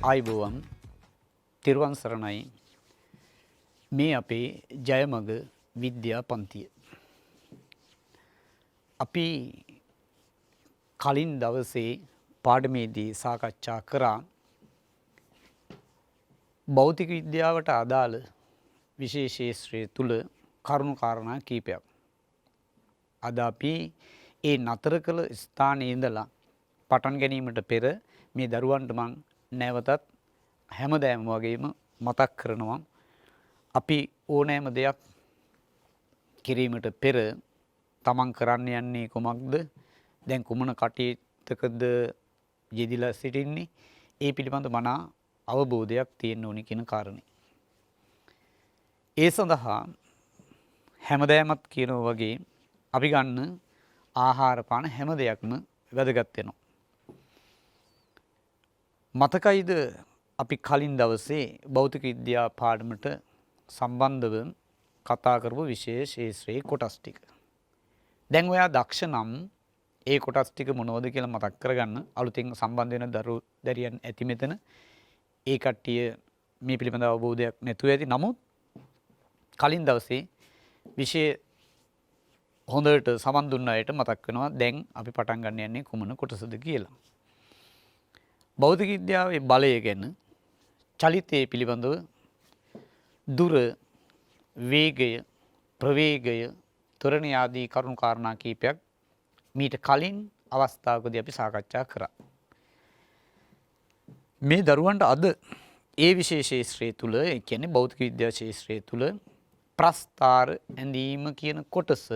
ආයුබෝවන් තිරුවන් සරණයි මේ අපේ ජයමග විද්‍යා පන්තිය. අපි කලින් දවසේ පාඩමේදී සාකච්ඡා කරා භෞතික විද්‍යාවට අදාළ විශේෂ ක්ෂේත්‍රය තුල කරුණු කාරණා කීපයක්. අද අපි ඒ නතර කළ ස්ථානයේ ඉඳලා පටන් ගැනීමට පෙර මේ දරුවන්ට මං නැවතත් හැමදාම වගේම මතක් කරනවා අපි ඕනෑම දෙයක් කිරීමට පෙර තමන් කරන්න යන්නේ කුමක්ද, දැන් කුමන කටයුත්තකද යෙදিলা සිටින්නේ, ඒ පිළිබඳ මනා අවබෝධයක් තියෙන්න ඕනි කියන කාරණේ. ඒ සඳහා හැමදාමත් කියනවා වගේ අපි ගන්න ආහාර පාන හැම දෙයක්ම වැදගත් වෙනවා. මතකයිද අපි කලින් දවසේ භෞතික විද්‍යා පාඩමට සම්බන්ධව කතා කරපු විශේෂ ක්ෂේත්‍රයේ කොටස් ටික. දැන් ඔයා දක්ෂ නම් ඒ කොටස් ටික මොනවද කියලා මතක් කරගන්න. අලුතින් සම්බන්ධ වෙන දරුවෝ ඇති මෙතන. ඒ කට්ටිය මේ පිළිබඳ අවබෝධයක් නැතුව ඇති. නමුත් කලින් දවසේ විශේෂ හොඳට සමන් දුන්න අයට මතක් වෙනවා දැන් අපි පටන් ගන්න යන්නේ කුමන කොටසද කියලා. භෞතික විද්‍යාවේ බලය ගැන, චලිතය පිළිබඳව, දුර, වේගය, ප්‍රවේගය, ත්වරණය ආදී කරුණු කාරණා කීපයක් මීට කලින් අවස්ථාවකදී අපි සාකච්ඡා කරා. මේ දරුවන්ට අද ඒ විශේෂ ක්ෂේත්‍රය තුල, ඒ කියන්නේ භෞතික විද්‍යා ක්ෂේත්‍රය තුල ප්‍රස්ථාර ඇඳීම කියන කොටස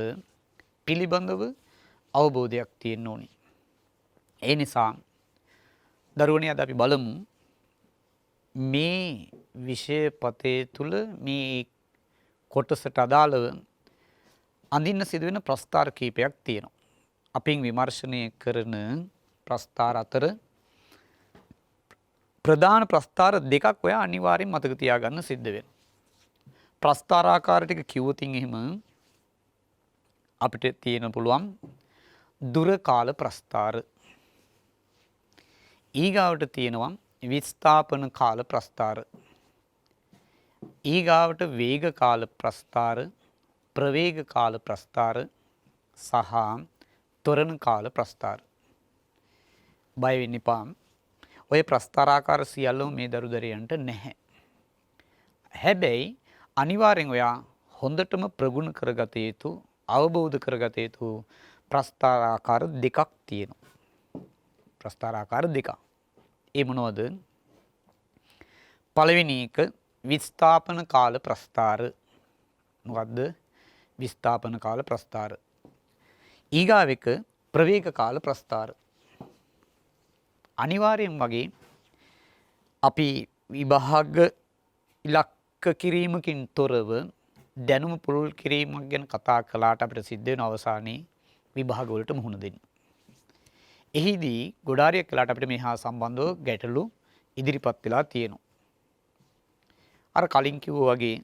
පිළිබඳව අවබෝධයක් තියෙන්න ඕනි. ඒ නිසා දරුවනේ අද අපි බලමු මේ විෂය පතේ තුල මේ කොටසට අදාළව අඳින්න සිදුවෙන ප්‍රස්ථාර කීපයක් තියෙනවා. අපින් විමර්ශනය කරන ප්‍රස්ථාර අතර ප්‍රධාන ප්‍රස්ථාර දෙකක් ඔයා අනිවාර්යෙන් මතක තියාගන්න සිද්ධ වෙනවා. ප්‍රස්ථාර ආකාර ටික කිව්වොතින් එහෙම අපිට තියෙන පුළුවන් දුර කාල ප්‍රස්ථාර. ඊගාවට තියෙනවා විස්ථාපන කාල ප්‍රස්ථාර. ඊගාවට වේග කාල ප්‍රස්ථාර, ප්‍රවේග කාල ප්‍රස්ථාර සහ ත්වරණ කාල ප්‍රස්ථාර. බය වෙන්න එපා. ඔය ප්‍රස්ථාරාකාර සියල්ලම මේ දරුදරියන්ට නැහැ. හැබැයි අනිවාර්යෙන් ඔයා හොඳටම ප්‍රගුණ කරගත යුතු, අවබෝධ කරගත යුතු ප්‍රස්ථාරාකාර දෙකක් තියෙනවා. ප්‍රස්ථාරාකාර දෙකක්. ඒ මොනවද? පළවෙනි එක විස්ථාපන කාල ප්‍රස්ථාර. මොකද්ද? විස්ථාපන කාල ප්‍රස්ථාර. ඊගාව එක ප්‍රවේග කාල ප්‍රස්ථාර. අනිවාර්යෙන් වගේ අපි විභාග ඉලක්ක කිරීමකින් තොරව දැනුම පුළුල් කිරීමක් ගැන කතා කළාට අපිට සිද්ධ වෙන අවසානයේ විභාග වලට මුහුණ දෙන්න. එහිදී ගොඩාරියක් කළාට අපිට මේ හා සම්බන්ධව ගැටලු ඉදිරිපත් වෙලා තියෙනවා. අර කලින් කිව්වා වගේ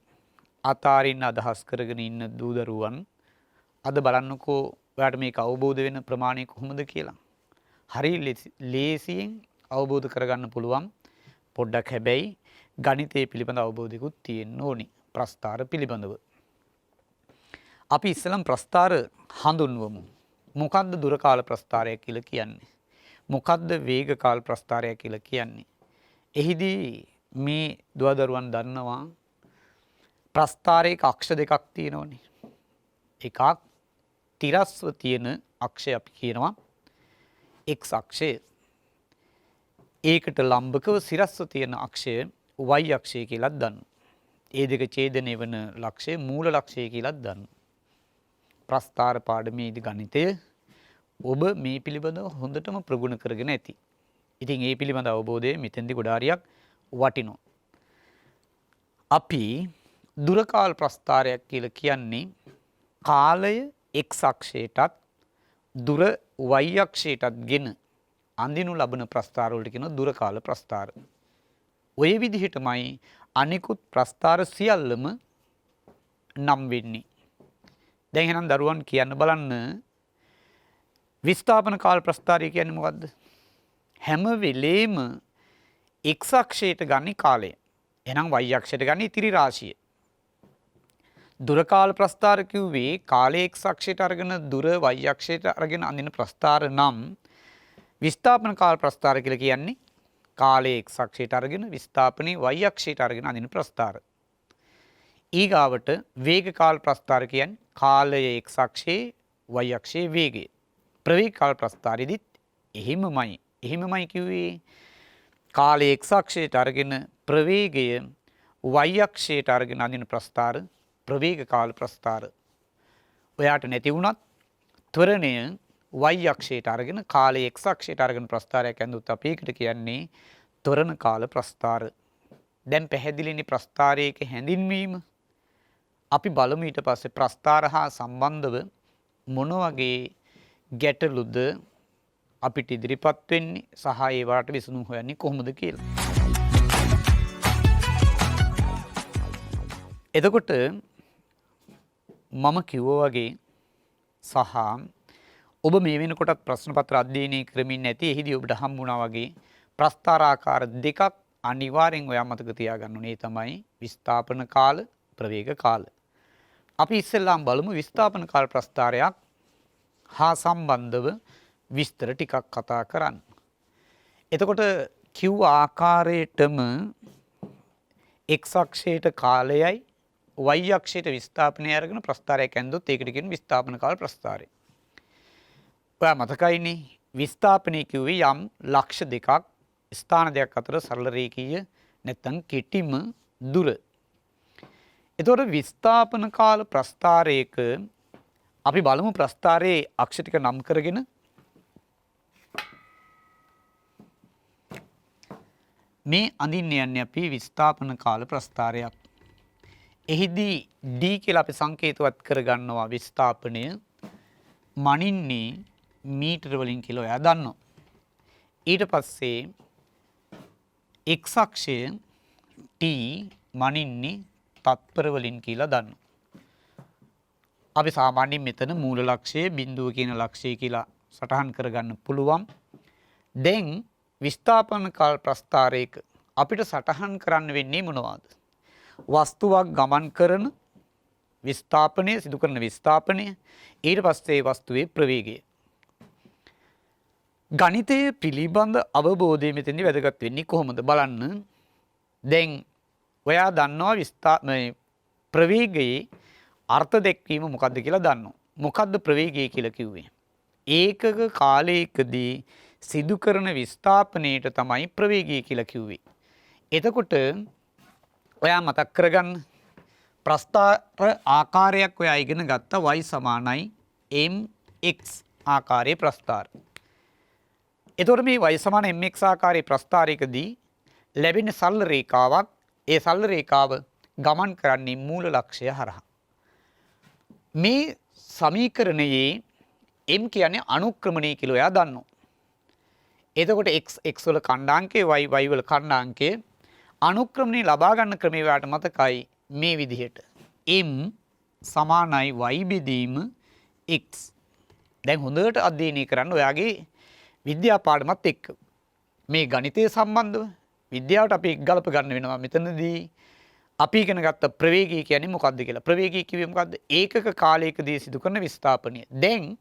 අතාරින්න අදහස් කරගෙන ඉන්න දූ දරුවන් අද බලන්නකෝ ඔයාට මේක අවබෝධ වෙන ප්‍රමාණය කොහොමද කියලා. හරි ලේසියෙන් අවබෝධ කරගන්න පුළුවන්. පොඩ්ඩක් හැබැයි ගණිතය පිළිබඳ අවබෝධයකුත් තියෙන්න ඕනි ප්‍රස්ථාර පිළිබඳව. අපි ඉස්සෙල්ලම ප්‍රස්ථාර හඳුන්වමු. මොකද්ද දුර කාල ප්‍රස්ථාරය කියලා කියන්නේ? මොකද්ද වේග කාල ප්‍රස්ථාරය කියලා කියන්නේ? එහිදී මේ දුවදරුවන් දන්නවා ප්‍රස්ථාරයක අක්ෂ දෙකක් තියෙනවනේ. එකක් තිරස්ව තියෙන අක්ෂය අපි කියනවා x අක්ෂය. ඒකට ලම්බකව සිරස්ව තියෙන අක්ෂය y අක්ෂය කියලා දන්නවා. ඒ දෙක ඡේදනය වන ලක්ෂය මූල ලක්ෂය කියලා දන්නවා. ප්‍රස්ථාර පාඩමේදී ගණිතය ඔබ මේ පිළිබඳව හොඳටම ප්‍රගුණ කරගෙන ඇති. ඉතින් ඒ පිළිබඳ අවබෝධය මෙතෙන්දී ගොඩාරියක් වටිනවා. අපි දුර කාල ප්‍රස්ථාරයක් කියලා කියන්නේ කාලය x අක්ෂයටත් දුර y අක්ෂයටත් ගෙන අඳිනු ලබන ප්‍රස්ථාර වලට කියනවා දුර කාල ප්‍රස්ථාර. ඔය විදිහටමයි අනිකුත් ප්‍රස්ථාර සියල්ලම නම් වෙන්නේ. දැන් එහෙනම් දරුවන් කියන්න බලන්න විස්ථාපන කාල ප්‍රස්ථාරය කියන්නේ මොකද්ද? හැම වෙලේම x අක්ෂයට ගන්නේ කාලය. එහෙනම් y අක්ෂයට ගන්නේ ඉතිරි රාශිය. දුර කාල ප්‍රස්ථාර කිව්වේ කාලය x අක්ෂයට අරගෙන දුර y අක්ෂයට අරගෙන අඳින ප්‍රස්ථාර නම් විස්ථාපන කාල ප්‍රස්ථාර කියලා කියන්නේ කාලය x අක්ෂයට අරගෙන විස්ථාපනයේ y අක්ෂයට අරගෙන අඳින ප්‍රස්ථාර. ඊගාවට වේග කාල ප්‍රස්ථාර කියන්නේ කාලය x අක්ෂයේ y අක්ෂයේ වේගය. ප්‍රවේග කාල ප්‍රස්ථාරෙදිත් එහෙමමයි. එහෙමමයි කිව්වේ කාලය x අක්ෂයට අරගෙන ප්‍රවේගය y අක්ෂයට අරගෙන අඳින ප්‍රස්ථාර ප්‍රවේග කාල ප්‍රස්ථාර. ඔයාට නැති වුණත් ත්වරණය y අක්ෂයට අරගෙන කාලය x අක්ෂයට අරගෙන ප්‍රස්ථාරයක් ඇඳුත් අපි ඒකට කියන්නේ ත්වරණ කාල ප්‍රස්ථාර. දැන් පැහැදිලිනේ ප්‍රස්ථාරයක හැඳින්වීම. අපි බලමු ඊට පස්සේ ප්‍රස්ථාර හා සම්බන්ධව මොන වගේ ගැටලුද අපිට ඉදිරිපත් වෙන්නේ සහ ඒවට විසඳුම් හොයන්නේ කොහොමද කියලා. එතකොට මම කිව්වා වගේ සහ ඔබ මේ වෙනකොටත් ප්‍රශ්න පත්‍ර අධ්‍යයනය කරමින් නැති එහිදී ඔබට හම්බුණා වගේ ප්‍රස්ථාරාකාර දෙකක් අනිවාර්යෙන් ඔයා මතක තියාගන්න ඕනේ. ඒ තමයි විස්ථාපන කාල, ප්‍රවේග කාල. අපි ඉස්සෙල්ලාම බලමු විස්ථාපන කාල ප්‍රස්ථාරයක් හා සම්බන්ධව විස්තර ටිකක් කතා කරන්න. එතකොට කිව් ආකාරයටම x අක්ෂයට කාලයයි y අක්ෂයට විස්ථාපනය අරගෙන ප්‍රස්ථාරයක් ඇඳුත් ඒකට කියන විස්ථාපන කාල ප්‍රස්ථාරය. ඔයා මතකයිනේ විස්ථාපනය කිව්වේ යම් ලක්ෂ දෙකක් ස්ථාන දෙකක් අතර සරල රේඛීය නැත්නම් කෙටිම දුර. එතකොට විස්ථාපන කාල ප්‍රස්ථාරයක අපි බලමු ප්‍රස්ථාරයේ අක්ෂ ටික නම් කරගෙන මේ අඳින්න යන්නේ අපි විස්ථාපන කාල ප්‍රස්ථාරයක්. එහිදී d කියලා අපි සංකේතවත් කරගන්නවා විස්ථාපනය මනින්නේ මීටර වලින් කියලා ඔයා දන්නවා. ඊට පස්සේ x අක්ෂය t මනින්නේ තත්පර වලින් කියලා දන්නවා. අපි සාමාන්‍යයෙන් මෙතන මූල ලක්ෂය බිඳුව කියන ලක්ෂය කියලා සටහන් කරගන්න පුළුවන්. දැන් විස්ථාපන කාල ප්‍රස්ථාරයක අපිට සටහන් කරන්න වෙන්නේ මොනවද? වස්තුවක් ගමන් කරන විස්ථාපනය සිදු කරන විස්ථාපනය ඊට පස්සේ වස්තුවේ ප්‍රවේගය. ගණිතය පිළිබඳ අවබෝධය මෙතෙන්දි වැදගත් වෙන්නේ කොහොමද බලන්න. දැන් ඔයා දන්නවා ප්‍රවේගයේ අර්ථ දැක්වීම මොකද්ද කියලා දන්නවා. මොකද්ද ප්‍රවේගය කියලා කිව්වේ? ඒකක කාලයකදී සිදු කරන විස්ථාපනයට තමයි ප්‍රවේගය කියලා කිව්වේ. එතකොට ඔයා මතක් කරගන්න ප්‍රස්ථාර ආකාරයක් ඔයා ඉගෙන ගත්තා y සමානයි mx ආකාරයේ ප්‍රස්ථාර. එතකොට මේ y සමාන mx ආකාරයේ ප්‍රස්ථාරයකදී ලැබෙන සරල රේඛාවක් ඒ සරල රේඛාව ගමන් කරන්නේ මූල ලක්ෂය හරහා. මේ සමීකරණයේ m කියන්නේ අනුක්‍රමණය කියලා ඔයා දන්නවා. එතකොට x වල ඛණ්ඩාංකය y වල ඛණ්ඩාංකය අනුක්‍රමණය ලබා ගන්න ක්‍රමය ඔයාලට මතකයි මේ විදිහට m සමානයි y බෙදීම x. දැන් හොඳට අධ්‍යයනය කරන්න ඔයාගේ විද්‍යා පාඩමත් එක්ක මේ ගණිතය සම්බන්ධව විද්‍යාවට අපි ගලප ගන්න වෙනවා. මෙතනදී අපි ඉගෙන ගත්ත ප්‍රවේගය කියන්නේ මොකක්ද කියලා. ප්‍රවේගය කිව්වේ මොකද්ද? ඒකක කාලයකදී සිදු කරන විස්ථාපනය. දැන්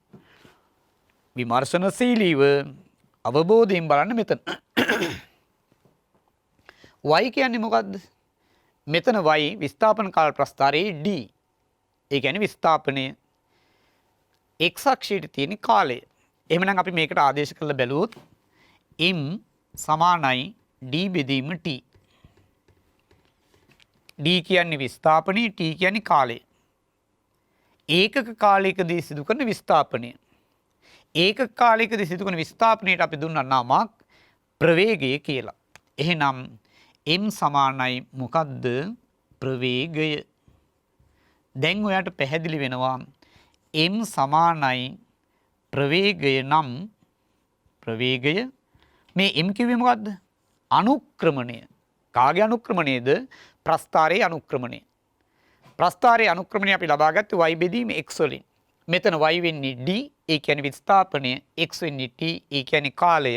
විමර්ශනශීලීව අවබෝධයෙන් බලන්න මෙතන. y කියන්නේ මොකද්ද? මෙතන y විස්ථාපන කාල ප්‍රස්ථාරයේ d. ඒ කියන්නේ විස්ථාපනය x අක්ෂයට තියෙන කාලය. එහෙමනම් අපි මේකට ආදේශ කරලා බැලුවොත් m සමානයි d බෙදීම t. d කියන්නේ විස්ථාපනය, t කියන්නේ කාලය. ඒකක කාලයකදී සිදු කරන විස්ථාපනය. ඒකක කාලයකදී සිදු කරන විස්ථාපනයට අපි දුන්නා නමක් ප්‍රවේගය කියලා. එහෙනම් m සමානයි මොකද්ද? ප්‍රවේගය. දැන් ඔයාට පැහැදිලි වෙනවා m සමානයි ප්‍රවේගය නම් ප්‍රවේගය මේ m කිව්වේ මොකද්ද? අනුක්‍රමණය. කාගේ අනුක්‍රමණයද? ප්‍රස්ථාරයේ අනුක්‍රමණය. ප්‍රස්ථාරයේ අනුක්‍රමණය අපි ලබා ගත්තේ y බෙදීම x වලින්. මෙතන y වෙන්නේ d, ඒ කියන්නේ විස්ථාපනය, x වෙන්නේ t, ඒ කියන්නේ කාලය.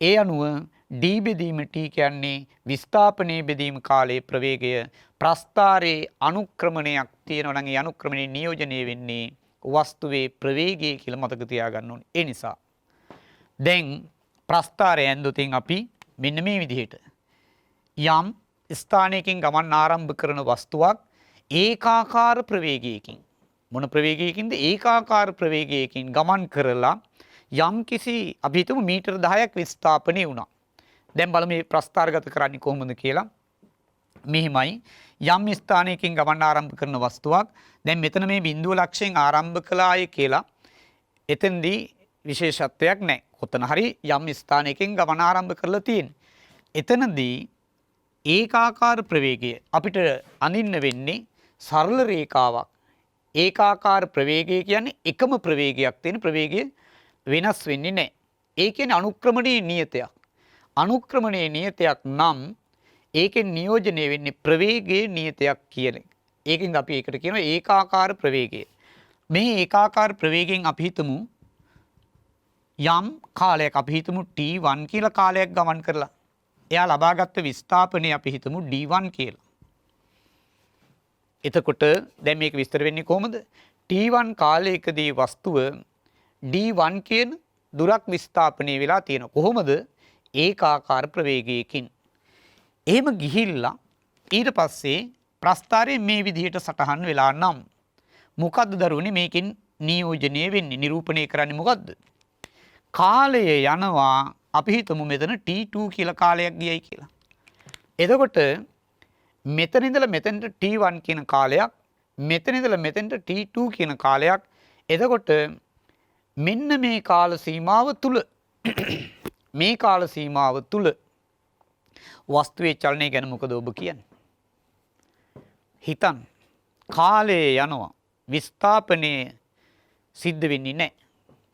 ඒ අනුව D බෙදීම T කියන්නේ විස්ථාපනයේ බෙදීම කාලයේ ප්‍රවේගය. ප්‍රස්ථාරයේ අනුක්‍රමණයක් තියෙනවා නම් ඒ අනුක්‍රමණය නියෝජනය වෙන්නේ වස්තුවේ ප්‍රවේගය කියලා මතක තියාගන්න ඕනේ. ඒ නිසා දැන් ප්‍රස්ථාරය ඇන්දොතින් අපි මෙන්න මේ විදිහට යම් ස්ථානයකින් ගමන් ආරම්භ කරන වස්තුවක් ඒකාකාර ප්‍රවේගයකින් මොන ප්‍රවේගයකින්ද ඒකාකාර ප්‍රවේගයකින් ගමන් කරලා යම් කිසි අපි හිතමු මීටර 10ක් විස්ථාපනය වුණා. දැන් බලමු මේ ප්‍රස්ථාරගත කරන්නේ කොහොමද කියලා. මෙහිමයි යම් ස්ථානයකින් ගමන් ආරම්භ කරන වස්තුවක් දැන් මෙතන මේ බිඳුව ලක්ෂයෙන් ආරම්භ කළාය කියලා එතෙන්දී විශේෂත්වයක් නැහැ. කොතන හරි යම් ස්ථානයකින් ගමන ආරම්භ කරලා තියෙන. එතනදී ඒකාකාර ප්‍රවේගය අපිට අඳින්න වෙන්නේ සරල රේඛාවක්. ඒකාකාර ප්‍රවේගය කියන්නේ එකම ප්‍රවේගයක් තියෙන ප්‍රවේගය වෙනස් වෙන්නේ නැහැ. ඒ කියන්නේ අනුක්‍රමණීය නියතයක්. අනුක්‍රමණීය නියතයක් නම් ඒකෙන් නියෝජනය වෙන්නේ ප්‍රවේගයේ නියතයක් කියන එක. ඒකෙන් අපි ඒකට කියනවා ඒකාකාර ප්‍රවේගය. මේ ඒකාකාර ප්‍රවේගයෙන් අපි හිතමු යම් කාලයක් අපි හිතමු T1 කියලා කාලයක් ගමන් කරලා එයා ලබාගත් විස්ථාපනය අපි හිතමු D1 කියලා. එතකොට දැන් මේක විස්තර වෙන්නේ කොහොමද? T1 කාලයකදී වස්තුව D1 කියන දුරක් විස්ථාපනය වෙලා තියෙනවා. කොහොමද? ඒකාකාර ප්‍රවේගයකින්. එහෙම ගිහිල්ලා ඊට පස්සේ ප්‍රස්ථාරයේ මේ විදිහට සටහන් වෙලා නම් මොකද්ද දරුවනේ මේකෙන් නියෝජනය වෙන්නේ? නිරූපණය කරන්නේ මොකද්ද? කාලය යනවා අපි හිතමු මෙතන T2 කියලා කාලයක් ගියයි කියලා. එතකොට මෙතන ඉඳලා මෙතනට T1 කියන කාලයක්, මෙතන ඉඳලා මෙතනට T2 කියන කාලයක්. එතකොට මෙන්න මේ කාල සීමාව තුල මේ කාල සීමාව තුල වස්තුවේ චලනය ගැන මොකද ඔබ කියන්නේ? හිතන්න. කාලය යනවා විස්ථාපනයේ සිද්ධ වෙන්නේ නැහැ.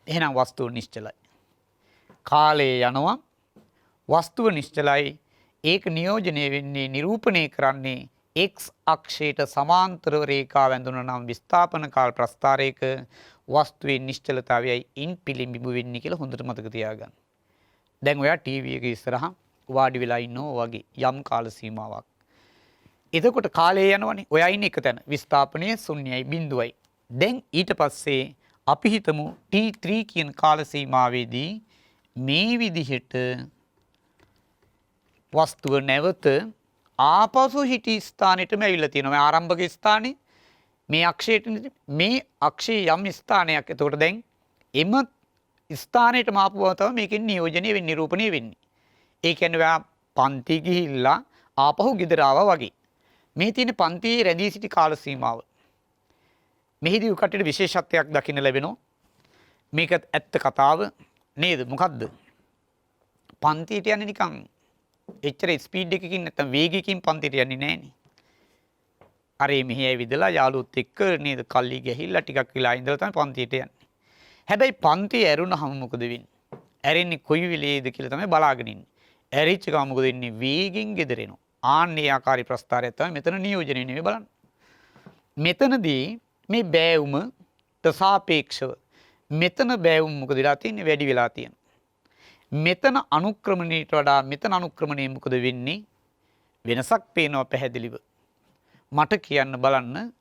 එහෙනම් වස්තුව නිශ්චලයි. කාලය යනවා වස්තුව නිශ්චලයි. ඒක නියෝජනය වෙන්නේ නිරූපණය කරන්නේ x අක්ෂයට සමාන්තරව රේඛාව ඇඳුන නම් විස්ථාපන කාල ප්‍රස්ථාරයක වස්තුවේ නිශ්චලතාවයයි ඉන් පිළිඹු වෙන්නේ කියලා හොඳට මතක තියාගන්න. දැන් ඔයා ටීවී එක ඉස්සරහා වාඩි වෙලා ඉන්නවා වගේ යම් කාල සීමාවක්. එතකොට කාලය යනවනේ. ඔයා ඉන්නේ එක තැන. විස්ථාපනය ශුන්‍යයි බිඳුවයි. දැන් ඊට පස්සේ අපි හිතමු T3 කියන කාල සීමාවේදී මේ විදිහට වස්තුව නැවත ආපසු හිටි ස්ථානෙටම ඇවිල්ලා තියෙනවා. මේ ආරම්භක ස්ථානේ මේ අක්ෂයට මේ අක්ෂයේ යම් ස්ථානයක්. එතකොට දැන් එම ස්ථානෙටම ආපුවම තමයි මේකෙන් නියෝජනය වෙන්නේ නිරූපණය වෙන්නේ. ඒ කියන්නේ ඔයා පන්ති ගිහිල්ලා ආපහු ගෙදර ආවා වගේ. මේ තියෙන පන්තියේ රැඳී සිටි කාල සීමාව. මෙහිදී උකටට විශේෂත්වයක් දකින්න ලැබෙනවා. මේක ඇත්ත කතාව නේද? මොකද්ද? පන්තියට යන්නේ නිකන් එච්චර ස්පීඩ් එකකින් නැත්නම් වේගයකින් පන්තියට යන්නේ නැහනේ. අර මෙහි ඇවිදලා යාළුවොත් එක්ක නේද කල්ලි ගහිල්ලා ටිකක් වෙලා ඉඳලා තමයි පන්තියට යන්නේ. හැබැයි පන්තිය ඇරුණාම මොකද වෙන්නේ? ඇරෙන්නේ කොයි වෙලේද කියලා තමයි බලාගෙන ඉන්නේ. ඇරිච්ච ගමන් මොකද වෙන්නේ? වේගෙන් ගෙදර එනවා. ආන්නේ ආකාරي ප්‍රස්ථාරය තමයි මෙතන නියෝජනය නෙවෙයි බලන්න. මෙතනදී මේ බෑවුමට සාපේක්ෂව මෙතන බෑවුම මොකද වෙලා තියෙන්නේ? වැඩි වෙලා තියෙනවා. මෙතන අනුක්‍රමණයට වඩා මෙතන අනුක්‍රමණය මොකද වෙන්නේ? වෙනසක් පේනවා පැහැදිලිව. මට කියන්න බලන්න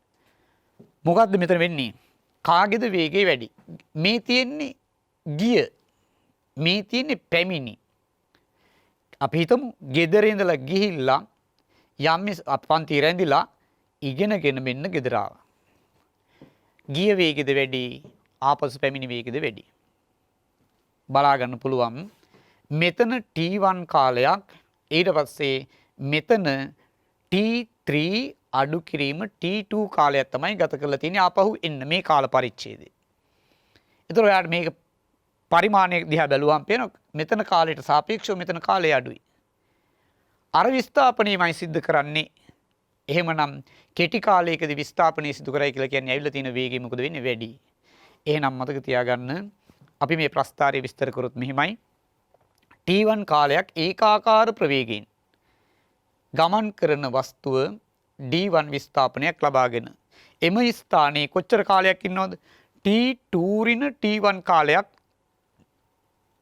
මොකද්ද මෙතන වෙන්නේ? කාගේද වේගය වැඩි? මේ තියෙන්නේ ගිය. මේ තියෙන්නේ පැමිණි. අපි හිතමු ගෙදර ඉඳලා ගිහිල්ලා යම් පන්ති රැඳිලා ඉගෙනගෙන මෙන්න ගෙදර ආවා. ගිය වේගෙද වැඩි? ආපසු පැමිණි වේගෙද වැඩි? බලා ගන්න පුළුවන්. මෙතන T1 කාලයක් ඊට පස්සේ මෙතන T3 අඩු කිරීම T2 කාලයක් තමයි ගත කරලා තියෙන්නේ ආපහු එන්න මේ කාල පරිච්ඡේදය. ඒතර ඔයාලට මේක පරිමාණය දිහා බැලුවම පේනවා මෙතන කාලයට සාපේක්ෂව මෙතන කාලය අඩුයි. අර විස්ථාපනයමයි සිද්ධ කරන්නේ. එහෙමනම් කෙටි කාලයකදී විස්ථාපනය සිදු කරයි කියලා කියන්නේ ඇවිල්ලා තියෙන වේගය මොකද වෙන්නේ? වැඩි. එහෙනම් මතක තියාගන්න අපි මේ ප්‍රස්ථාරය විස්තර කරොත් මෙහිමයි. T1 කාලයක් ඒකාකාර ප්‍රවේගයෙන් ගමන් කරන වස්තුව D1 විස්ථාපනයක් ලබාගෙන එම ස්ථානයේ කොච්චර කාලයක් ඉන්නවද? T2 රින T1 කාලයක්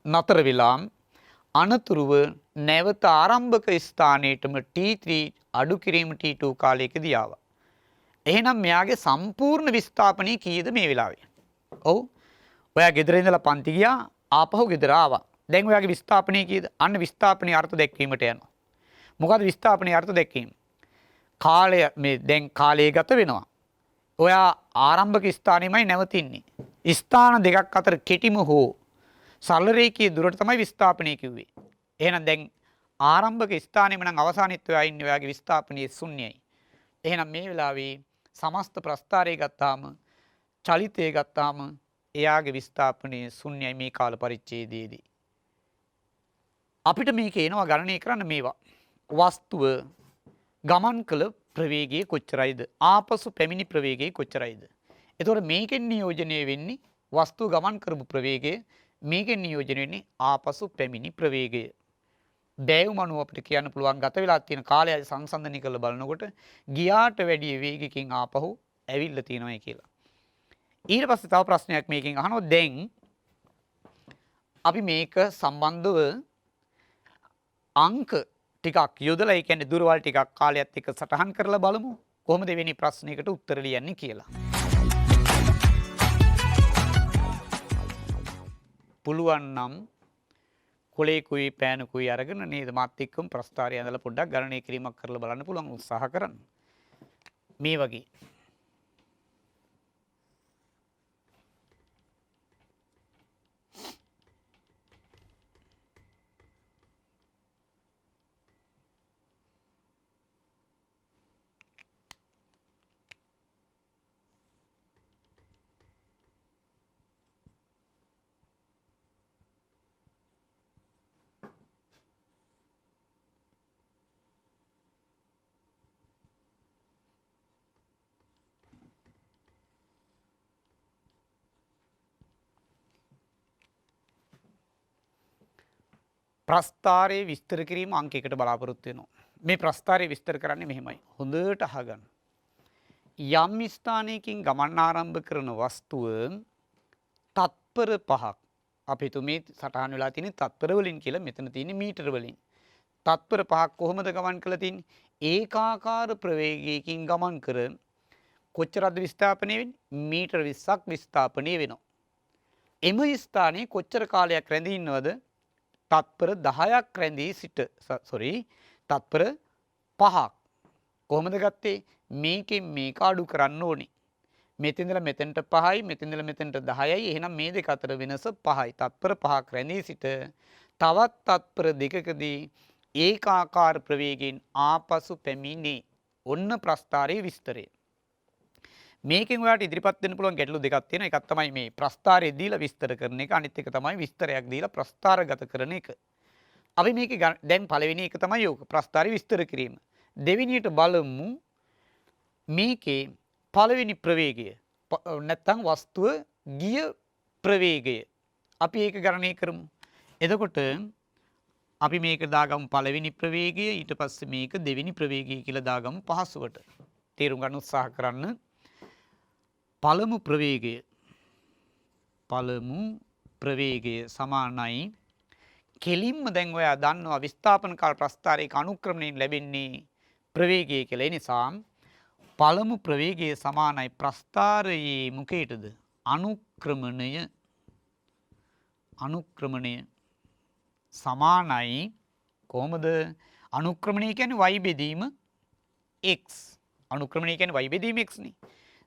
නතර වෙලා අනතුරුව නැවත ආරම්භක ස්ථානයටම T3 අඩු කිරීම T2 කාලයකදී ආවා. එහෙනම් මෙයාගේ සම්පූර්ණ විස්ථාපනය කීයද මේ වෙලාවේ? ඔව්. ඔයා ගෙදර ඉඳලා පන්ති ගියා ආපහු ගෙදර ආවා. දැන් ඔයාගේ විස්ථාපනය කීයද? අන්න විස්ථාපනයේ අර්ථ දැක්වීමට යනවා. මොකද විස්ථාපනයේ අර්ථ දැක්වීම? කාලය මේ දැන් කාලය ගත වෙනවා. ඔයා ආරම්භක ස්ථානෙමයි නැවතින්නේ. ස්ථාන දෙකක් අතර කෙටිම හෝ සරල රේඛීය දුරට තමයි විස්ථාපනය කිව්වේ. එහෙනම් දැන් ආරම්භක ස්ථානෙම නම් අවසානෙත් ඔයා ඉන්නේ ඔයාගේ විස්ථාපනයේ ශුන්‍යයි. එහෙනම් මේ වෙලාවේ සමස්ත ප්‍රස්ථාරය ගත්තාම චලිතය ගත්තාම එයාගේ විස්ථාපනයේ ශුන්‍යයි මේ කාල පරිච්ඡේදයේදී. අපිට මේක එනවා ගණනය කරන්න මේවා. වස්තුව ගමන් කළ ප්‍රවේගය කොච්චරයිද? ආපසු පැමිණි ප්‍රවේගය කොච්චරයිද? එතකොට මේකෙන් නියෝජනය වෙන්නේ වස්තුව ගමන් කරපු ප්‍රවේගය, මේකෙන් නියෝජනය වෙන්නේ ආපසු පැමිණි ප්‍රවේගය. බැයුම අනුව අපිට කියන්න පුළුවන් ගත වෙලා තියෙන කාලය සංසන්දනය කරලා බලනකොට ගියාට වැඩිය වේගකින් ආපහු ඇවිල්ලා තියෙනවායි කියලා. ඊට පස්සේ තව ප්‍රශ්නයක් මේකෙන් අහනවා. දැන් අපි මේක සම්බන්ධව අංක ටිකක් යොදලා ඒ කියන්නේ දුරවල් ටිකක් කාලයත් එක්ක සටහන් කරලා බලමු කොහොමද වෙන්නේ ප්‍රශ්නයකට උත්තර ලියන්නේ කියලා. පුළුවන් නම් කොලේකුයි පෑනකුයි අරගෙන නේද මාත් එක්කම ප්‍රස්ථාරය ඇඳලා පොඩ්ඩක් ගණනය කිරීමක් කරලා බලන්න පුළුවන් උත්සාහ කරන්න. මේ වගේ ප්‍රස්ථාරයේ විස්තර කිරීම අංක 1කට බලාපොරොත්තු වෙනවා. මේ ප්‍රස්ථාරයේ විස්තර කරන්නේ මෙහෙමයි. හොඳට අහගන්න. යම් ස්ථානයකින් ගමන් ආරම්භ කරන වස්තුව තත්පර 5ක් අපි හිතමු මේ සටහන් වෙලා තියෙන්නේ තත්පර වලින් කියලා. මෙතන තියෙන්නේ මීටර වලින්. තත්පර 5ක් කොහොමද ගමන් කරලා තියෙන්නේ? ඒකාකාර ප්‍රවේගයකින් ගමන් කර කොච්චරද විස්ථාපනය වෙන්නේ? මීටර 20ක් විස්ථාපනය වෙනවා. එම ස්ථානයේ කොච්චර කාලයක් රැඳී ඉන්නවද? තත්පර 10ක් රැඳී සිට තත්පර 5ක්. කොහොමද ගත්තේ? මේකෙන් මේක අඩු කරන්න ඕනේ. මෙතෙන්දලා මෙතෙන්ට 5යි, මෙතෙන්දලා මෙතෙන්ට 10යි. එහෙනම් මේ දෙක අතර වෙනස 5යි. තත්පර 5ක් රැඳී සිට තවත් තත්පර දෙකකදී ඒකාකාර ප්‍රවේගයෙන් ආපසු පැමිණේ. ඔන්න ප්‍රස්ථාරයේ විස්තරය. මේකෙන් ඔයාලට ඉදිරිපත් වෙන්න පුළුවන් ගැටලු දෙකක් තියෙනවා. එකක් තමයි මේ ප්‍රස්ථාරය දීලා විස්තර කරන එක. අනිත් එක තමයි විස්තරයක් දීලා ප්‍රස්ථාරගත කරන එක. අපි මේකේ දැන් පළවෙනි එක තමයි ඕක ප්‍රස්ථාරය විස්තර කිරීම. දෙවෙනියට බලමු මේකේ පළවෙනි ප්‍රවේගය නැත්නම් වස්තුව ගිය ප්‍රවේගය. අපි ඒක ගණනය කරමු. එතකොට අපි මේක දාගමු පළවෙනි ප්‍රවේගය, ඊට පස්සේ මේක දෙවෙනි ප්‍රවේගය කියලා දාගමු පහසුවට. තේරුම් ගන්න උත්සාහ කරන්න. පළමු ප්‍රවේගය සමානයි කෙලින්ම දැන් ඔයා දන්නවා විස්ථාපන කාල ප්‍රස්ථාරයක අනුක්‍රමණයෙන් ලැබෙන්නේ ප්‍රවේගය කියලා. ඒ නිසා පළමු ප්‍රවේගය සමානයි ප්‍රස්ථාරයේ මොකේටද? අනුක්‍රමණය සමානයි කොහොමද? අනුක්‍රමණය කියන්නේ y බෙදීම x. අනුක්‍රමණය කියන්නේ y බෙදීම x නේ.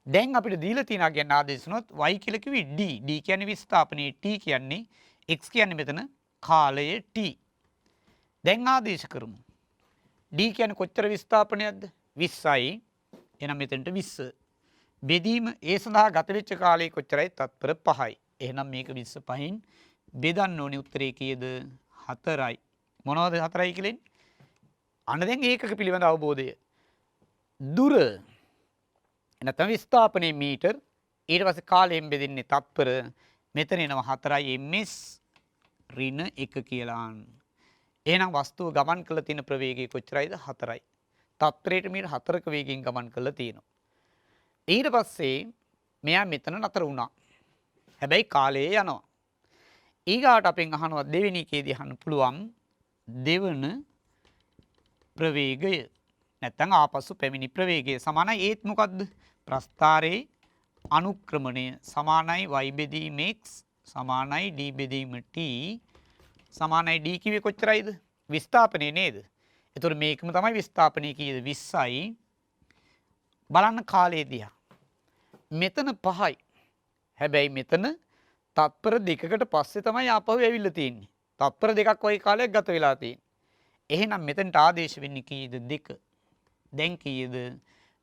දැන් අපිට දීලා තියෙනවා කියන්නේ ආදේශනොත් y කියලා කිව්වේ d. d කියන්නේ විස්ථාපනයේ, t කියන්නේ x කියන්නේ මෙතන කාලයේ t. දැන් ආදේශ කරමු. d කියන්නේ කොච්චර විස්ථාපනයක්ද? 20යි. එහෙනම් මෙතනට 20. බෙදීම ඒ සඳහා ගත වෙච්ච කාලය කොච්චරයි? තත්පර 5යි. එහෙනම් මේක 25න් බෙදන්න ඕනේ. උත්තරේ කීයද? 4යි. මොනවද 4යි කියන්නේ? අන්න දැන් ඒකක පිළිබඳ අවබෝධය. දුර නැත්නම් විස්ථාපනයේ මීටර්, ඊට පස්සේ කාලයෙන් බෙදෙන්නේ තත්පර. මෙතන එනවා 4යි ms ඍණ 1 කියලා. එහෙනම් වස්තුව ගමන් කළ තියෙන ප්‍රවේගය කොච්චරයිද? 4යි. තත්පරයට මීටර 4ක වේගයෙන් ගමන් කළා තියෙනවා. ඊට පස්සේ මෙයා මෙතන නතර වුණා. හැබැයි කාලය යනවා. ඊගාට අපෙන් අහනවා දෙවෙනි එකේදී අහන්න පුළුවන් දෙවන ප්‍රවේගය නැත්නම් ආපසු පැමිණි ප්‍රවේගය සමානයි ඒත් මොකද්ද? ප්‍රස්ථාරයේ අනුක්‍රමණය සමානයි y බෙදීම x සමානයි d බෙදීම t සමානයි d කිව්වේ කොච්චරයිද? විස්ථාපනය නේද? එතකොට මේකම තමයි විස්ථාපනය කීයද? 20යි. බලන්න කාලය දිහා. මෙතන 5යි. හැබැයි මෙතන තත්පර දෙකකට පස්සේ තමයි ආපහු ඇවිල්ලා තියෙන්නේ. තත්පර දෙකක් වගේ කාලයක් ගත වෙලා තියෙන්නේ. එහෙනම් මෙතනට ආදේශ වෙන්නේ කීයද? 2. දැන් කීයද?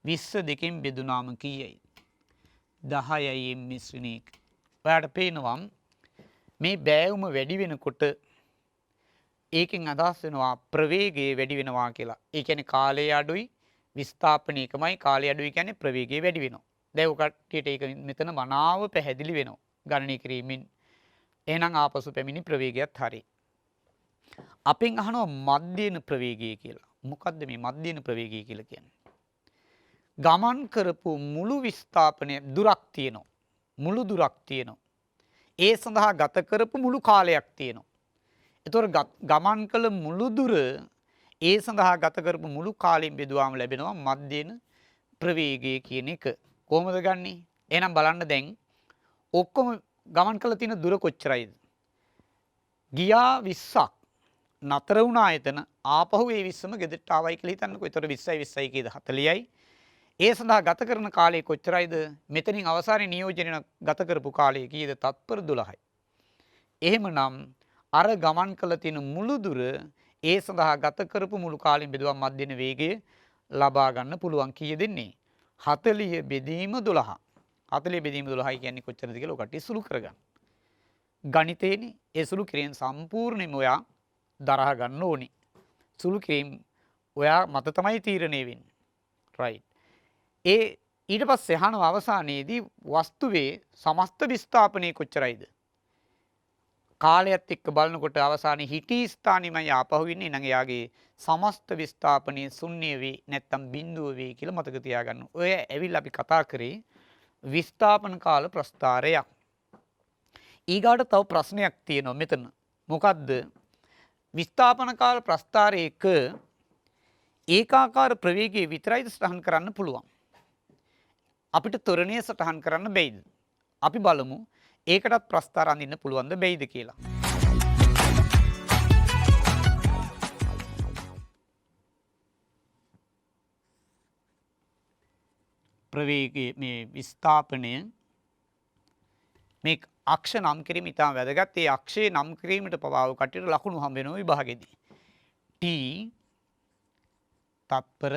20 දෙකෙන් බෙදුනාම කීයයි? 10යි මිශ්‍රණය. ඔයාලට පේනවා මේ බෑවුම වැඩි වෙනකොට ඒකෙන් අදහස් වෙනවා ප්‍රවේගය වැඩි වෙනවා කියලා. ඒ කියන්නේ කාලය අඩුයි විස්ථාපනය එකමයි කාලය අඩුයි කියන්නේ ප්‍රවේගය වැඩි වෙනවා. දැන් ඔය කට්ටියට ඒක මෙතන මනාව පැහැදිලි වෙනවා ගණනය කිරීමෙන්. එහෙනම් ආපසු පැමිණි ප්‍රවේගයත් හරි. අපෙන් අහනවා මධ්‍යන ප්‍රවේගය කියලා. මොකද්ද මේ මධ්‍යන ප්‍රවේගය කියලා කියන්නේ? ගමන් කරපු මුළු විස්ථාපනය දුරක් තියෙනවා. මුළු දුරක් තියෙනවා. ඒ සඳහා ගත කරපු මුළු කාලයක් තියෙනවා. එතකොට ගමන් කළ මුළු දුර ඒ සඳහා ගත කරපු මුළු කාලයෙන් බෙදුවාම ලැබෙනවා මධ්‍යන ප්‍රවේගය කියන එක. කොහොමද ගන්නෙ? එහෙනම් බලන්න දැන් ඔක්කොම ගමන් කළ තියෙන දුර කොච්චරයිද? ගියා 20ක් නතර වුණා එතන ආපහු ඒ 20ම ගෙදරට ආවයි කියලා හිතන්නකෝ. එතකොට 20යි 20යි කීයද? 40යි. ඒ සඳහා ගත කරන කාලය කොච්චරයිද? මෙතනින් අවසානයේ නියෝජනය ගත කරපු කාලය කීයද? තත්පර 12යි. එහෙමනම් අර ගමන් කළ තියෙන මුළු දුර ඒ සඳහා ගත කරපු මුළු කාලෙන් බෙදුවා මධ්‍යන වේගය ලබා ගන්න පුළුවන්. කීය දෙන්නේ? 40 බෙදීම 12. 40 බෙදීම 12යි කියන්නේ කොච්චරද කියලා ඔකට සුළු කරගන්න. ගණිතේනේ ඒ සුළු කිරීම සම්පූර්ණයෙන්ම ඔයා දරහ ගන්න ඕනේ. සුළු කිරීම ඔයා මත තමයි තීරණය වෙන්නේ. right. ඒ ඊට පස්සේ අහනවා අවසානයේදී වස්තුවේ සමස්ත විස්ථාපනය කොච්චරයිද? කාලයත් එක්ක බලනකොට අවසානයේ හිටි ස්ථානෙමයි ආපහු ඉන්නේ. නම් එයාගේ සමස්ත විස්ථාපනයේ ශුන්‍ය වේ නැත්තම් බිඳුව වේ කියලා මතක තියාගන්න. ඔය ඇවිල්ලා අපි කතා කරේ විස්ථාපන කාල ප්‍රස්ථාරයක්. ඊගාට තව ප්‍රශ්නයක් තියෙනවා මෙතන. මොකද්ද? විස්ථාපන කාල ප්‍රස්ථාරයක ඒකාකාර ප්‍රවේගයේ විතරයිද සටහන් කරන්න පුළුවන්. අපිට ත්වරණය සටහන් කරන්න බැයිද? අපි බලමු ඒකටත් ප්‍රස්ථාර අඳින්න පුළුවන්ද බැයිද කියලා. ප්‍රවේගයේ මේ විස්ථාපනය මේ අක්ෂ නම් කිරීම ඉතාම වැදගත්. ඒ අක්ෂයේ නම් කිරීමට පවාව කටියට ලකුණු හම්බ වෙනවා විභාගෙදී. t තත්පර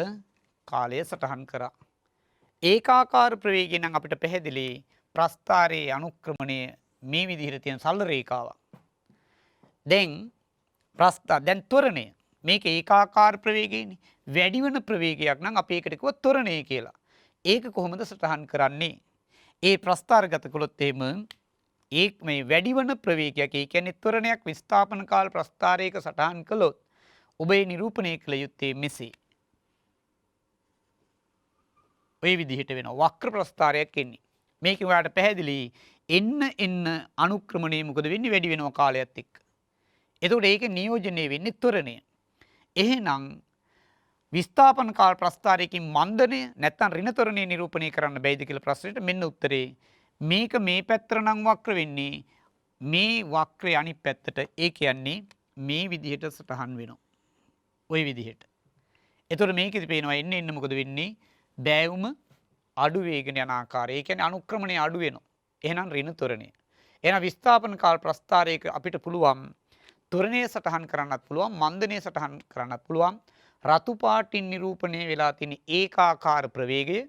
කාලය සටහන් කරා. ඒකාකාර ප්‍රවේගය නම් අපිට පැහැදිලි ප්‍රස්ථාරයේ අනුක්‍රමණය මේ විදිහට තියෙන සරල රේඛාවක්. දැන් දැන් ත්වරණය මේක ඒකාකාර ප්‍රවේගයනේ. වැඩි වෙන ප්‍රවේගයක් නම් අපි ඒකට කිව්ව ත්වරණය කියලා. ඒක කොහොමද සටහන් කරන්නේ? ඒ ප්‍රස්ථාරගත කළොත් එහෙම මේ වැඩි වෙන ප්‍රවේගයක් ඒ කියන්නේ ත්වරණයක් විස්ථාපන කාල ප්‍රස්ථාරයක සටහන් කළොත් ඔබේ නිරූපණය කළ යුත්තේ මෙසේ. ඔය විදිහට වෙනවා වක්‍ර ප්‍රස්ථාරයක් එන්නේ. මේකෙන් ඔයාලට පැහැදිලි එන්න අනුක්‍රමණය මොකද වෙන්නේ? වැඩි වෙනවා කාලයත් එක්ක. එතකොට ඒක නියෝජනය වෙන්නේ ත්වරණය. එහෙනම් විස්ථාපන කාල ප්‍රස්ථාරයකින් මන්දනය නැත්නම් ඍණ ත්වරණය නිරූපණය කරන්න බැයිද කියලා ප්‍රශ්නෙට මෙන්න උත්තරේ. මේක මේ පැත්තට නම් වක්‍ර වෙන්නේ මේ වක්‍රේ අනිත් පැත්තට. ඒ කියන්නේ මේ විදිහට සටහන් වෙනවා. ওই විදිහට. එතකොට මේකෙදි පේනවා එන්න මොකද වෙන්නේ? බෑවුම අඩු වේගන යන ආකාරය. ඒ කියන්නේ අනුක්‍රමණය අඩු වෙනවා. එහෙනම් ඍණ ත්වරණය. එහෙනම් විස්ථාපන කාල ප්‍රස්ථාරයක අපිට පුළුවන් ත්වරණය සටහන් කරන්නත් පුළුවන්, මන්දනය සටහන් කරන්නත් පුළුවන්. රතු පාටින් නිරූපණය වෙලා තියෙන ඒකාකාර ප්‍රවේගය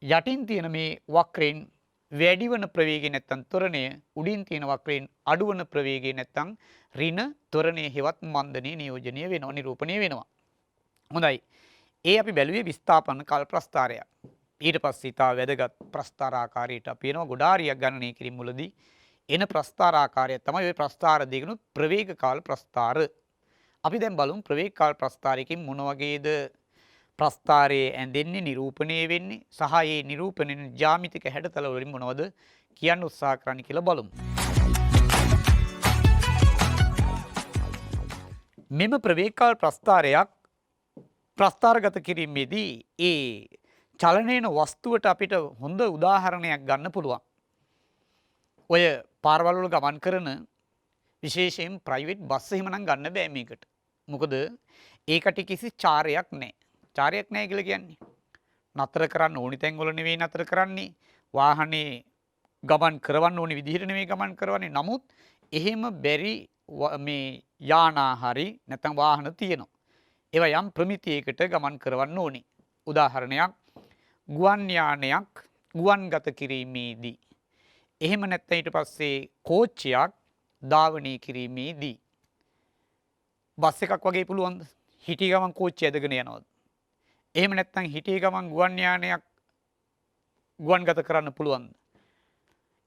යටින් තියෙන මේ වක්‍රයෙන් වැඩි වන ප්‍රවේගය නැත්තම් ත්වරණය, උඩින් තියෙන වක්‍රයෙන් අඩු වන ප්‍රවේගය නැත්තම් ඍණ ත්වරණය හෙවත් මන්දනය නියෝජනය වෙනවා, නිරූපණය වෙනවා. හොඳයි. ඒ අපි බැලුවේ විස්ථාපන කාල ප්‍රස්ථාරය. ඊට පස්සේ තා වැදගත් ප්‍රස්ථාරාකාරයට අපි එනවා ගොඩාරියක් ගණනය කිරීම මුලදී එන ප්‍රස්ථාරාකාරය තමයි ওই ප්‍රස්ථාර දෙකනොත් ප්‍රවේග කාල ප්‍රස්ථාර. අපි දැන් බලමු ප්‍රවේග කාල ප්‍රස්ථාරයකින් මොන වගේද ප්‍රස්ථාරයේ ඇඳෙන්නේ, නිරූපණය වෙන්නේ සහ මේ නිරූපණය ජ්‍යාමිතික හැඩතල වලින් මොනවද කියන්න උත්සාහ කරන්න කියලා බලමු. මෙම ප්‍රවේගකාල ප්‍රස්ථාරයක් ප්‍රස්ථාරගත කිරීමේදී ඒ චලනයන වස්තුවට අපිට හොඳ උදාහරණයක් ගන්න පුළුවන්. ඔය පාරවල් වල ගමන් කරන විශේෂයෙන් ප්‍රයිවට් බස් එහෙමනම් ගන්න බෑ මේකට. මොකද ඒකට කිසි චාරයක් නැහැ. චාරයක් නැහැ කියලා කියන්නේ නතර කරන්න ඕනි තැන් වල නෙවෙයි නතර කරන්නේ. වාහනේ ගමන් කරවන්න ඕනි විදිහට නෙවෙයි ගමන් කරවන්නේ. නමුත් එහෙම බැරි මේ යානා හරි නැත්නම් වාහන තියෙනවා. ඒවා යම් ප්‍රමිතියකට ගමන් කරවන්න ඕනි. උදාහරණයක් ගුවන් යානයක් ගුවන්ගත කිරීමේදී. එහෙම නැත්නම් ඊට පස්සේ කෝච්චියක් ධාවනය කිරීමේදී. බස් එකක් වගේ පුළුවන්ද? හිටිය ගමන් කෝච්චිය ඇදගෙන යනවද? එහෙම නැත්නම් හිටිය ගමන් ගුවන් යානයක් ගුවන්ගත කරන්න පුළුවන්ද?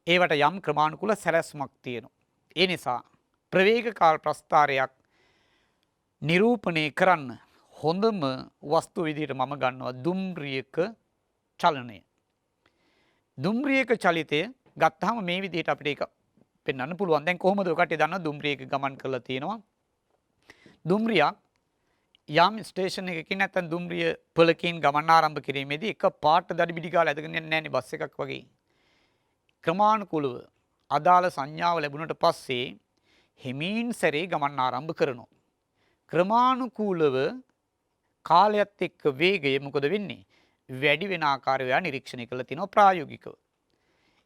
ඒවට යම් ක්‍රමානුකූල සැලැස්මක් තියෙනවා. ඒ නිසා ප්‍රවේගකාල ප්‍රස්ථාරයක් නිරූපණය කරන්න හොඳම වස්තු විදිහට මම ගන්නවා දුම්රියක චලනය. දුම්රියක චලිතය ගත්තාම මේ විදිහට අපිට ඒක පෙන්වන්න පුළුවන්. දැන් කොහොමද ඔය කට්ටිය දන්නවා දුම්රියක ගමන් කරලා තියෙනවා. දුම්රියක් යම් ස්ටේෂන් එකකින් නැත්නම් දුම්රිය පළකින් ගමන් ආරම්භ කිරීමේදී එක පාට දඩිබිඩි ගාලා ඇදගෙන යන්නේ නැහැ නේ බස් එකක් වගේ. ක්‍රමානුකූලව අදාළ සංඥාව ලැබුණට පස්සේ හිමින් සැරේ ගමන් ආරම්භ කරනවා. ක්‍රමානුකූලව කාලයත් එක්ක වේගය මොකද වෙන්නේ? වැඩි වෙන ආකාරය ඔයා නිරීක්ෂණය කරලා තිනවා ප්‍රායෝගිකව.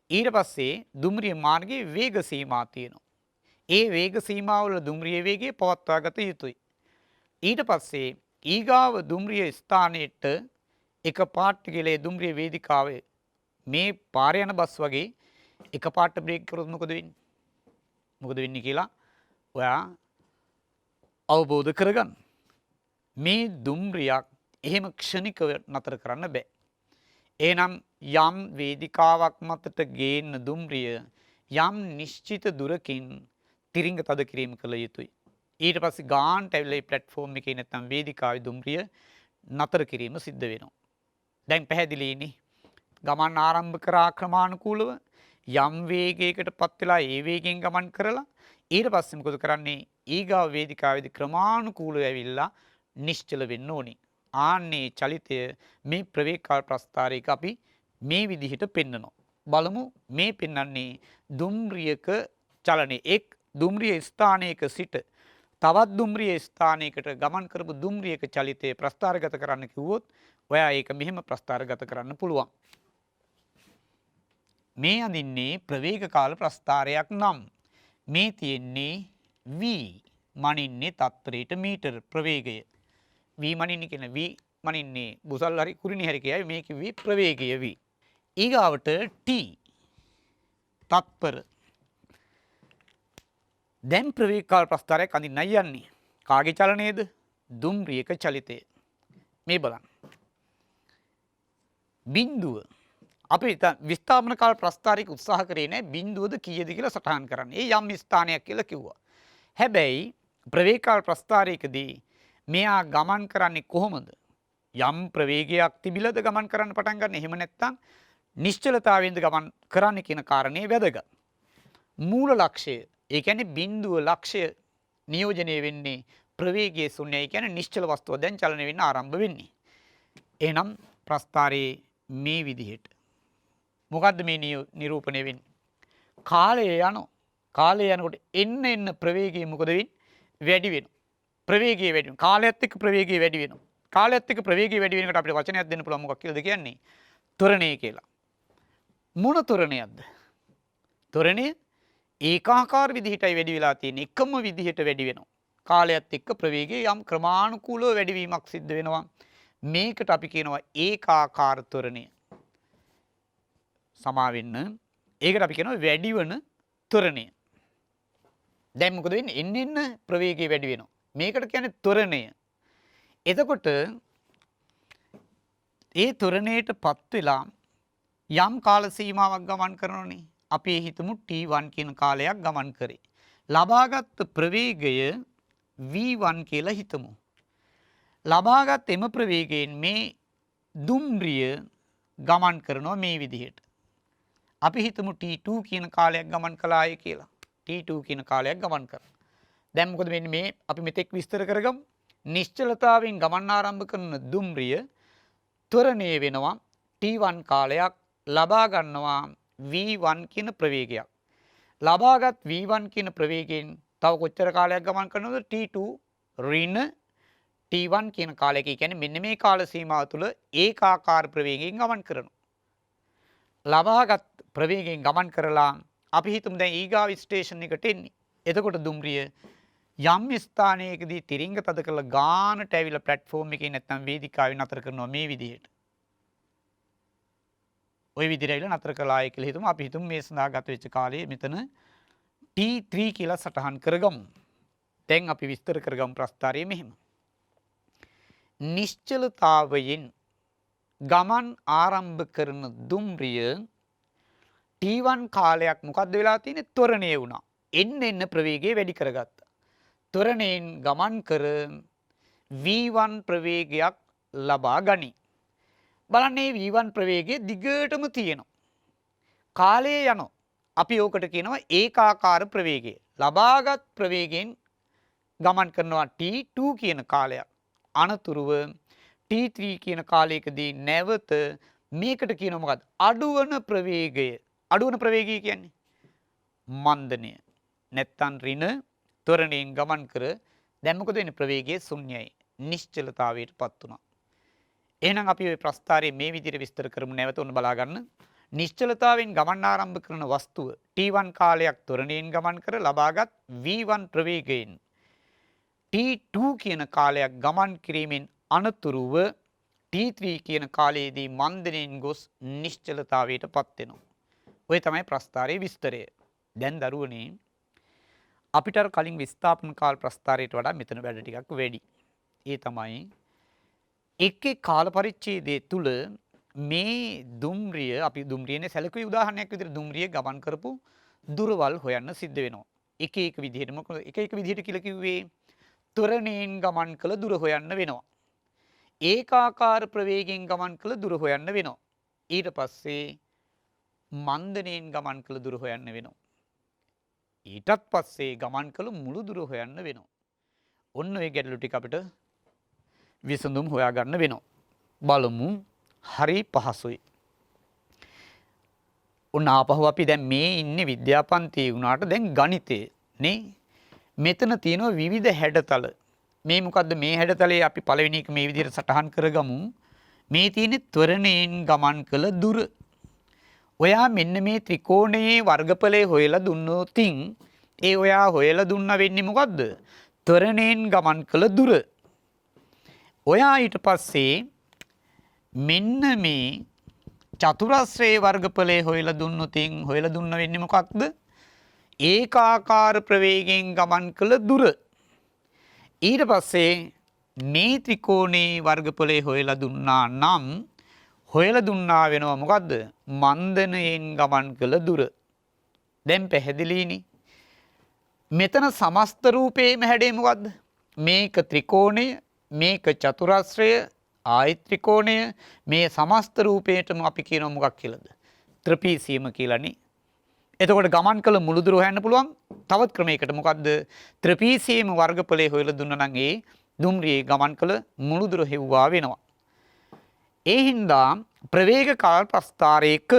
ඊට පස්සේ දුම්රිය මාර්ගයේ වේග සීමා තියෙනවා. ඒ වේග සීමාවල දුම්රිය වේගය පවත්වා ගත යුතුයි. ඊට පස්සේ ඊගාව දුම්රිය ස්ථානයට එක පාට ගිලේ දුම්රිය වේදිකාවේ මේ පාර යන බස් වගේ එක පාට බ්‍රේක් කරොත් මොකද වෙන්නේ? මොකද වෙන්නේ කියලා ඔයා අවබෝධ කරගන්න. මේ දුම්රියක් එහෙම ක්ෂණිකව නතර කරන්න බෑ. එහෙනම් යම් වේදිකාවක් මතට ගේන්න දුම්රිය යම් නිශ්චිත දුරකින් තිරිංග තද කිරීම කළ යුතුයි. ඊට පස්සේ ගාන්ට ඇවිල්ලා මේ ප්ලැට්ෆෝම් එකේ නැත්නම් වේදිකාවේ දුම්රිය නතර කිරීම සිද්ධ වෙනවා. දැන් පැහැදිලිනේ. ගමන් ආරම්භ කරා ක්‍රමානුකූලව යම් වේගයකටපත් වෙලා ඒ වේගයෙන් ගමන් කරලා ඊට පස්සේ මොකද කරන්නේ? ඊගාව වේදිකාවේදී ක්‍රමානුකූලව ඇවිල්ලා නිශ්චල වෙන්න ඕනි. ආන්නේ චලිතය මේ ප්‍රවේගකාල ප්‍රස්ථාරයක අපි මේ විදිහට පෙන්නනවා. බලමු මේ පෙන්වන්නේ දුම්රියක චලනයේ එක් දුම්රිය ස්ථානයක සිට තවත් දුම්රිය ස්ථානයකට ගමන් කරපු දුම්රියක චලිතය ප්‍රස්ථාරගත කරන්න කිව්වොත් ඔයා ඒක මෙහෙම ප්‍රස්ථාරගත කරන්න පුළුවන්. මේ අඳින්නේ ප්‍රවේගකාල ප්‍රස්ථාරයක් නම් මේ තියෙන්නේ v මනින්නේ තත්පරයට මීටර ප්‍රවේගය. v මනින්නේ කියන v මනින්නේ බුසල් හරි කුරිණි හරි කියයි මේක v ප්‍රවේගය v. ඊගාවට t තත්පර. දැන් ප්‍රවේගකාල ප්‍රස්ථාරයක් අඳින්නයි යන්නේ. කාගේ චලනයේද? දුම්රියක චලිතය. මේ බලන්න. බිඳුව අපි විස්ථාපන කාල ප්‍රස්ථාරයක උත්සාහ කරේ නැහැ බිඳුවද කීයද කියලා සටහන් කරන්න. ඒ යම් ස්ථානයක් කියලා කිව්වා. හැබැයි ප්‍රවේගකාල ප්‍රස්ථාරයකදී මෙයා ගමන් කරන්නේ කොහොමද? යම් ප්‍රවේගයක් තිබිලද ගමන් කරන්න පටන් ගන්න. එහෙම නැත්නම් නිශ්චලතාවයෙන්ද ගමන් කරන්න කියන කාරණේ වැදගත්. මූල ලක්ෂය ඒ කියන්නේ බිඳුව ලක්ෂය නියෝජනය වෙන්නේ ප්‍රවේගයේ ශුන්‍යයි. ඒ කියන්නේ නිශ්චල වස්තුව දැන් චලනය වෙන්න ආරම්භ වෙන්නේ. එහෙනම් ප්‍රස්ථාරයේ මේ විදිහට මොකද්ද මේ නිරූපණය වෙන්නේ? කාලය යනවා. කාලය යනකොට එන්න ප්‍රවේගය මොකද වෙන්නේ? වැඩි වෙනවා. ප්‍රවේගය වැඩි වෙනවා. කාලයත් එක්ක ප්‍රවේගය වැඩි වෙනවා. කාලයත් එක්ක ප්‍රවේගය වැඩි වෙනකොට අපිට වචනයක් දෙන්න පුළුවන් මොකක් කියලාද කියන්නේ? ත්වරණය කියලා. මොන ත්වරණයක්ද? ත්වරණය ඒකාකාර විදිහටයි වැඩි වෙලා තියෙන්නේ. එකම විදිහට වැඩි වෙනවා. කාලයත් එක්ක ප්‍රවේගය යම් ක්‍රමානුකූලව වැඩිවීමක් සිද්ධ වෙනවා. මේකට අපි කියනවා ඒකාකාර ත්වරණය. සමා වෙන්න. ඒකට අපි කියනවා වැඩි වෙන ත්වරණය. දැන් මොකද වෙන්නේ? එන්න ප්‍රවේගය වැඩි වෙනවා. මේකට කියන්නේ ත්වරණය. එතකොට ඒ ත්වරණයටපත් වෙලා යම් කාල සීමාවක් ගමන් කරනෝනේ. අපි හිතමු t1 කියන කාලයක් ගමන් කරේ. ලබාගත් ප්‍රවේගය v1 කියලා හිතමු. ලබාගත් එම ප්‍රවේගයෙන් මේ දුම්රිය ගමන් කරනවා මේ විදිහට. අපි හිතමු t2 කියන කාලයක් ගමන් කළාය කියලා. t2 කියන කාලයක් ගමන් කරා. දැන් මොකද වෙන්නේ මේ අපි මෙතෙක් විස්තර කරගමු. නිශ්චලතාවෙන් ගමන් ආරම්භ කරන දුම්රිය ත්වරණය වෙනවා t1 කාලයක් ලබා ගන්නවා v1 කියන ප්‍රවේගයක්. ලබාගත් v1 කියන ප්‍රවේගයෙන් තව කොච්චර කාලයක් ගමන් කරනවද t2 ඍණ t1 කියන කාලයක. ඒ කියන්නේ මෙන්න මේ කාල සීමාව තුළ ඒකාකාර ප්‍රවේගයෙන් ගමන් කරනවා. ලබාගත් ප්‍රවේගයෙන් ගමන් කරලා අපි හිතමු දැන් ඊගාව ස්ටේෂන් එකට එන්නේ. එතකොට දුම්රිය යම් ස්ථානයකදී තිරිංග තද කරලා ගානට ඇවිල්ලා ප්ලැට්ෆෝම් එකේ නැත්නම් වේදිකාවේ නතර කරනවා මේ විදිහට. ওই විදිහට ඇවිල්ලා නතර කළායි කියලා හිතමු. අපි හිතමු මේ සඳහා ගත වෙච්ච කාලය මෙතන t3 කියලා සටහන් කරගමු. දැන් අපි විස්තර කරගමු ප්‍රස්ථාරය මෙහෙම. නිශ්චලතාවයෙන් ගමන් ආරම්භ කරන දුම්රිය t1 කාලයක් මොකද්ද වෙලා තියෙන්නේ? ත්වරණය වුණා. එන්න ප්‍රවේගය වැඩි කරගත්තා. ත්වරණයෙන් ගමන් කර v1 ප්‍රවේගයක් ලබා ගනි. බලන්න මේ v1 ප්‍රවේගය දිගටම තියෙනවා. කාලය යනවා. අපි ඕකට කියනවා ඒකාකාර ප්‍රවේගය. ලබාගත් ප්‍රවේගයෙන් ගමන් කරනවා t2 කියන කාලයක්. අනතුරුව t3 කියන කාලයකදී නැවත මේකට කියනවා මොකද්ද? අඩුවන ප්‍රවේගය. අඩුවන ප්‍රවේගය කියන්නේ මන්දනය. නැත්තම් ඍණ ත්වරණයෙන් ගමන් කර දැන් මොකද වෙන්නේ? ප්‍රවේගය ශුන්‍යයි. නිශ්චලතාවයටපත් වුණා. එහෙනම් අපි ওই ප්‍රස්ථාරයේ මේ විදිහට විස්තර කරමු. නැවත ඔන්න බලා ගන්න. නිශ්චලතාවෙන් ගමන් ආරම්භ කරන වස්තුව t1 කාලයක් ත්වරණයෙන් ගමන් කර ලබාගත් v1 ප්‍රවේගයෙන් t2 කියන කාලයක් ගමන් කිරීමෙන් අනතුරුව t3 කියන කාලයේදී මන්දනයෙන් ගොස් නිශ්චලතාවයටපත් වෙනවා. ඔය තමයි ප්‍රස්ථාරයේ විස්තරය. දැන් දරුවනේ අපිට අර කලින් විස්ථාපන කාල ප්‍රස්ථාරයට වඩා මෙතන වැඩ ටිකක් වැඩි. ඒ තමයි එක් කාල පරිච්ඡේදයේ තුල මේ දුම්රිය අපි දුම්රියනේ සැලකුවේ උදාහරණයක් විදිහට දුම්රිය ගමන් කරපු දුරවල් හොයන්න සිද්ධ වෙනවා. එක එක විදිහට මොකද එක එක විදිහට කියලා කිව්වේ ත්වරණයෙන් ගමන් කළ දුර හොයන්න වෙනවා. ඒකාකාර ප්‍රවේගයෙන් ගමන් කළ දුර හොයන්න වෙනවා. ඊට පස්සේ මන්දනයෙන් ගමන් කළ දුර හොයන්න වෙනවා. ඊටත් පස්සේ ගමන් කළ මුළු දුර හොයන්න වෙනවා. ඔන්න ඔය ගැටලු ටික අපිට විසඳුම් හොයාගන්න වෙනවා. බලමු. හරි පහසුයි. ඔන්න ආපහු අපි දැන් මේ ඉන්නේ විද්‍යාපන්තියේ වුණාට දැන් ගණිතේ නේ. මෙතන තියෙනවා විවිධ හැඩතල. මේ මොකද්ද මේ හැඩතලේ අපි පළවෙනි එක මේ විදිහට සටහන් කරගමු. මේ තියෙන්නේ ත්වරණයෙන් ගමන් කළ දුර. ඔයා මෙන්න මේ ත්‍රිකෝණයේ වර්ගඵලය හොයලා දුන්නොතින් ඒ ඔයා හොයලා දුන්න වෙන්නේ මොකද්ද? ත්වරණයෙන් ගමන් කළ දුර. ඔයා ඊට පස්සේ මෙන්න මේ චතුරස්‍රයේ වර්ගඵලය හොයලා දුන්නොතින් හොයලා දුන්න වෙන්නේ මොකක්ද? ඒකාකාර ප්‍රවේගයෙන් ගමන් කළ දුර. ඊට පස්සේ මේ ත්‍රිකෝණයේ වර්ගඵලය හොයලා දුන්නා නම් හොයලා දුන්නා වෙනවා මොකද්ද? මන්දනයෙන් ගමන් කළ දුර. දැන් පැහැදිලිනේ. මෙතන සමස්ත රූපේම හැඩය මොකද්ද? මේක ත්‍රිකෝණය, මේක චතුරස්‍රය, ආයත ත්‍රිකෝණය, මේ සමස්ත රූපේටම අපි කියනවා මොකක් කියලාද? ත්‍රිපීසියම කියලානේ. එතකොට ගමන් කළ මුළු දුර හොයන්න පුළුවන් තවත් ක්‍රමයකට. මොකද්ද? ත්‍රිපීසියම වර්ගඵලය හොයලා දුන්නා නම් ඒ දුම්රියේ ගමන් කළ මුළු දුර හෙව්වා වෙනවා. ඒ හින්දා ප්‍රවේග කාල ප්‍රස්ථාරයක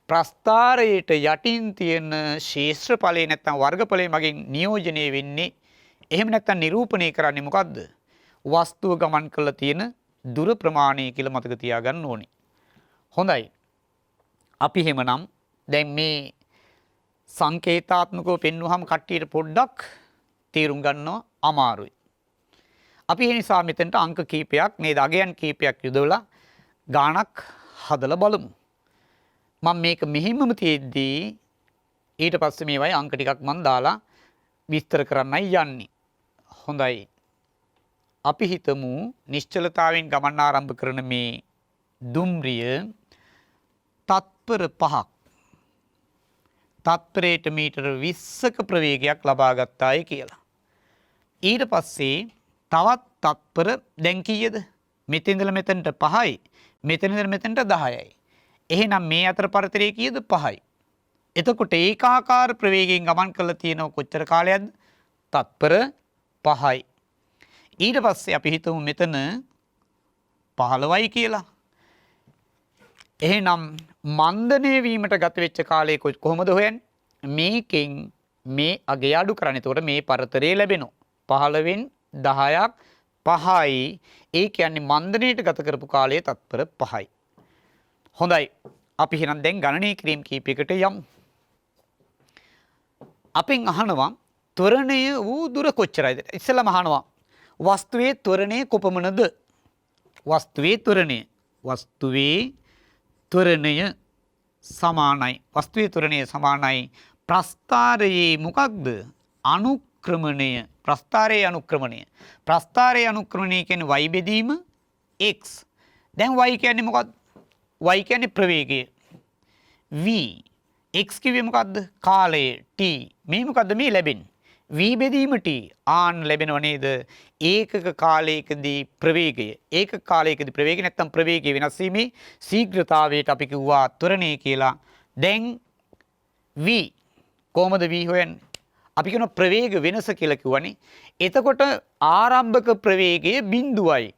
ප්‍රස්ථාරයට යටින් තියෙන ශේෂ්ත්‍රඵලය නැත්නම් වර්ගඵලය මගින් නියෝජනය වෙන්නේ. එහෙම නැත්නම් නිරූපණය කරන්නේ මොකද්ද? වස්තුව ගමන් කළ තියෙන දුර ප්‍රමාණය කියලා මතක තියාගන්න ඕනේ. හොඳයි. අපි එහෙමනම් දැන් මේ සංකේතාත්මකව පෙන්වුවහම කට්ටියට පොඩ්ඩක් තේරුම් ගන්නව අමාරුයි. අපි ඒ නිසා මෙතනට අංක කීපයක් නේද අගයන් කීපයක් යොදවලා ගාණක් හදලා බලමු. මම මේක මෙහිමම තියෙද්දී ඊට පස්සේ මේවයි අංක ටිකක් මම දාලා විස්තර කරන්නයි යන්නේ. හොඳයි. අපි හිතමු නිශ්චලතාවෙන් ගමන් ආරම්භ කරන මේ දුම්රිය තත්පර 5ක් තත්පරයට මීටර 20ක ප්‍රවේගයක් ලබා ගත්තායි කියලා. ඊට පස්සේ තවත් තත්පර දැන් කීයද? මෙතන ඉඳලා මෙතනට 5යි, මෙතන ඉඳලා මෙතනට 10යි. එහෙනම් මේ අතර පරතරය කීයද? 5යි. එතකොට ඒකාකාර ප්‍රවේගයෙන් ගමන් කරලා තියෙනව කොච්චර කාලයක්ද? තත්පර 5යි. ඊට පස්සේ අපි හිතමු මෙතන 15යි කියලා. එහෙනම් මන්දනය වීමට ගත වෙච්ච කාලය කොහොමද හොයන්නේ? මේකෙන් මේ අගය අඩු කරන්න. එතකොට මේ පරතරය ලැබෙනවා. 15න් 10ක් 5යි. ඒ කියන්නේ මන්දනයට ගත කරපු කාලය තත්පර 5යි. හොඳයි. අපි එහෙනම් දැන් ගණනය කිරීම කීපයකට යමු. අපෙන් අහනවා ත්වරණය වූ දුර කොච්චරයිද? ඉස්සෙල්ලාම අහනවා වස්තුවේ ත්වරණය කොපමණද? වස්තුවේ ත්වරණය සමානයි. වස්තුවේ ත්වරණය සමානයි. ප්‍රස්ථාරයේ මොකක්ද? අනුක්‍රමණය. ප්‍රස්ථාරයේ අනුක්‍රමණය. ප්‍රස්ථාරයේ අනුක්‍රමණය කියන්නේ y බෙදීම x. දැන් y කියන්නේ මොකක්ද? y කියන්නේ ප්‍රවේගය v. x කිව්වේ මොකද්ද? කාලය t. මේ මොකද්ද මේ ලැබෙන්නේ? v බෙදීම t. ආන් ලැබෙනව නේද? ඒකක කාලයකදී ප්‍රවේගය. ඒකක කාලයකදී ප්‍රවේගය නැත්තම් ප්‍රවේගය වෙනස් වීමේ ශීඝ්‍රතාවයට අපි කිව්වා ත්වරණය කියලා. දැන් v කොහොමද v හොයන්නේ? අපි කියන ප්‍රවේග වෙනස කියලා කිව්වනේ. එතකොට ආරම්භක ප්‍රවේගය බිඳුවයි.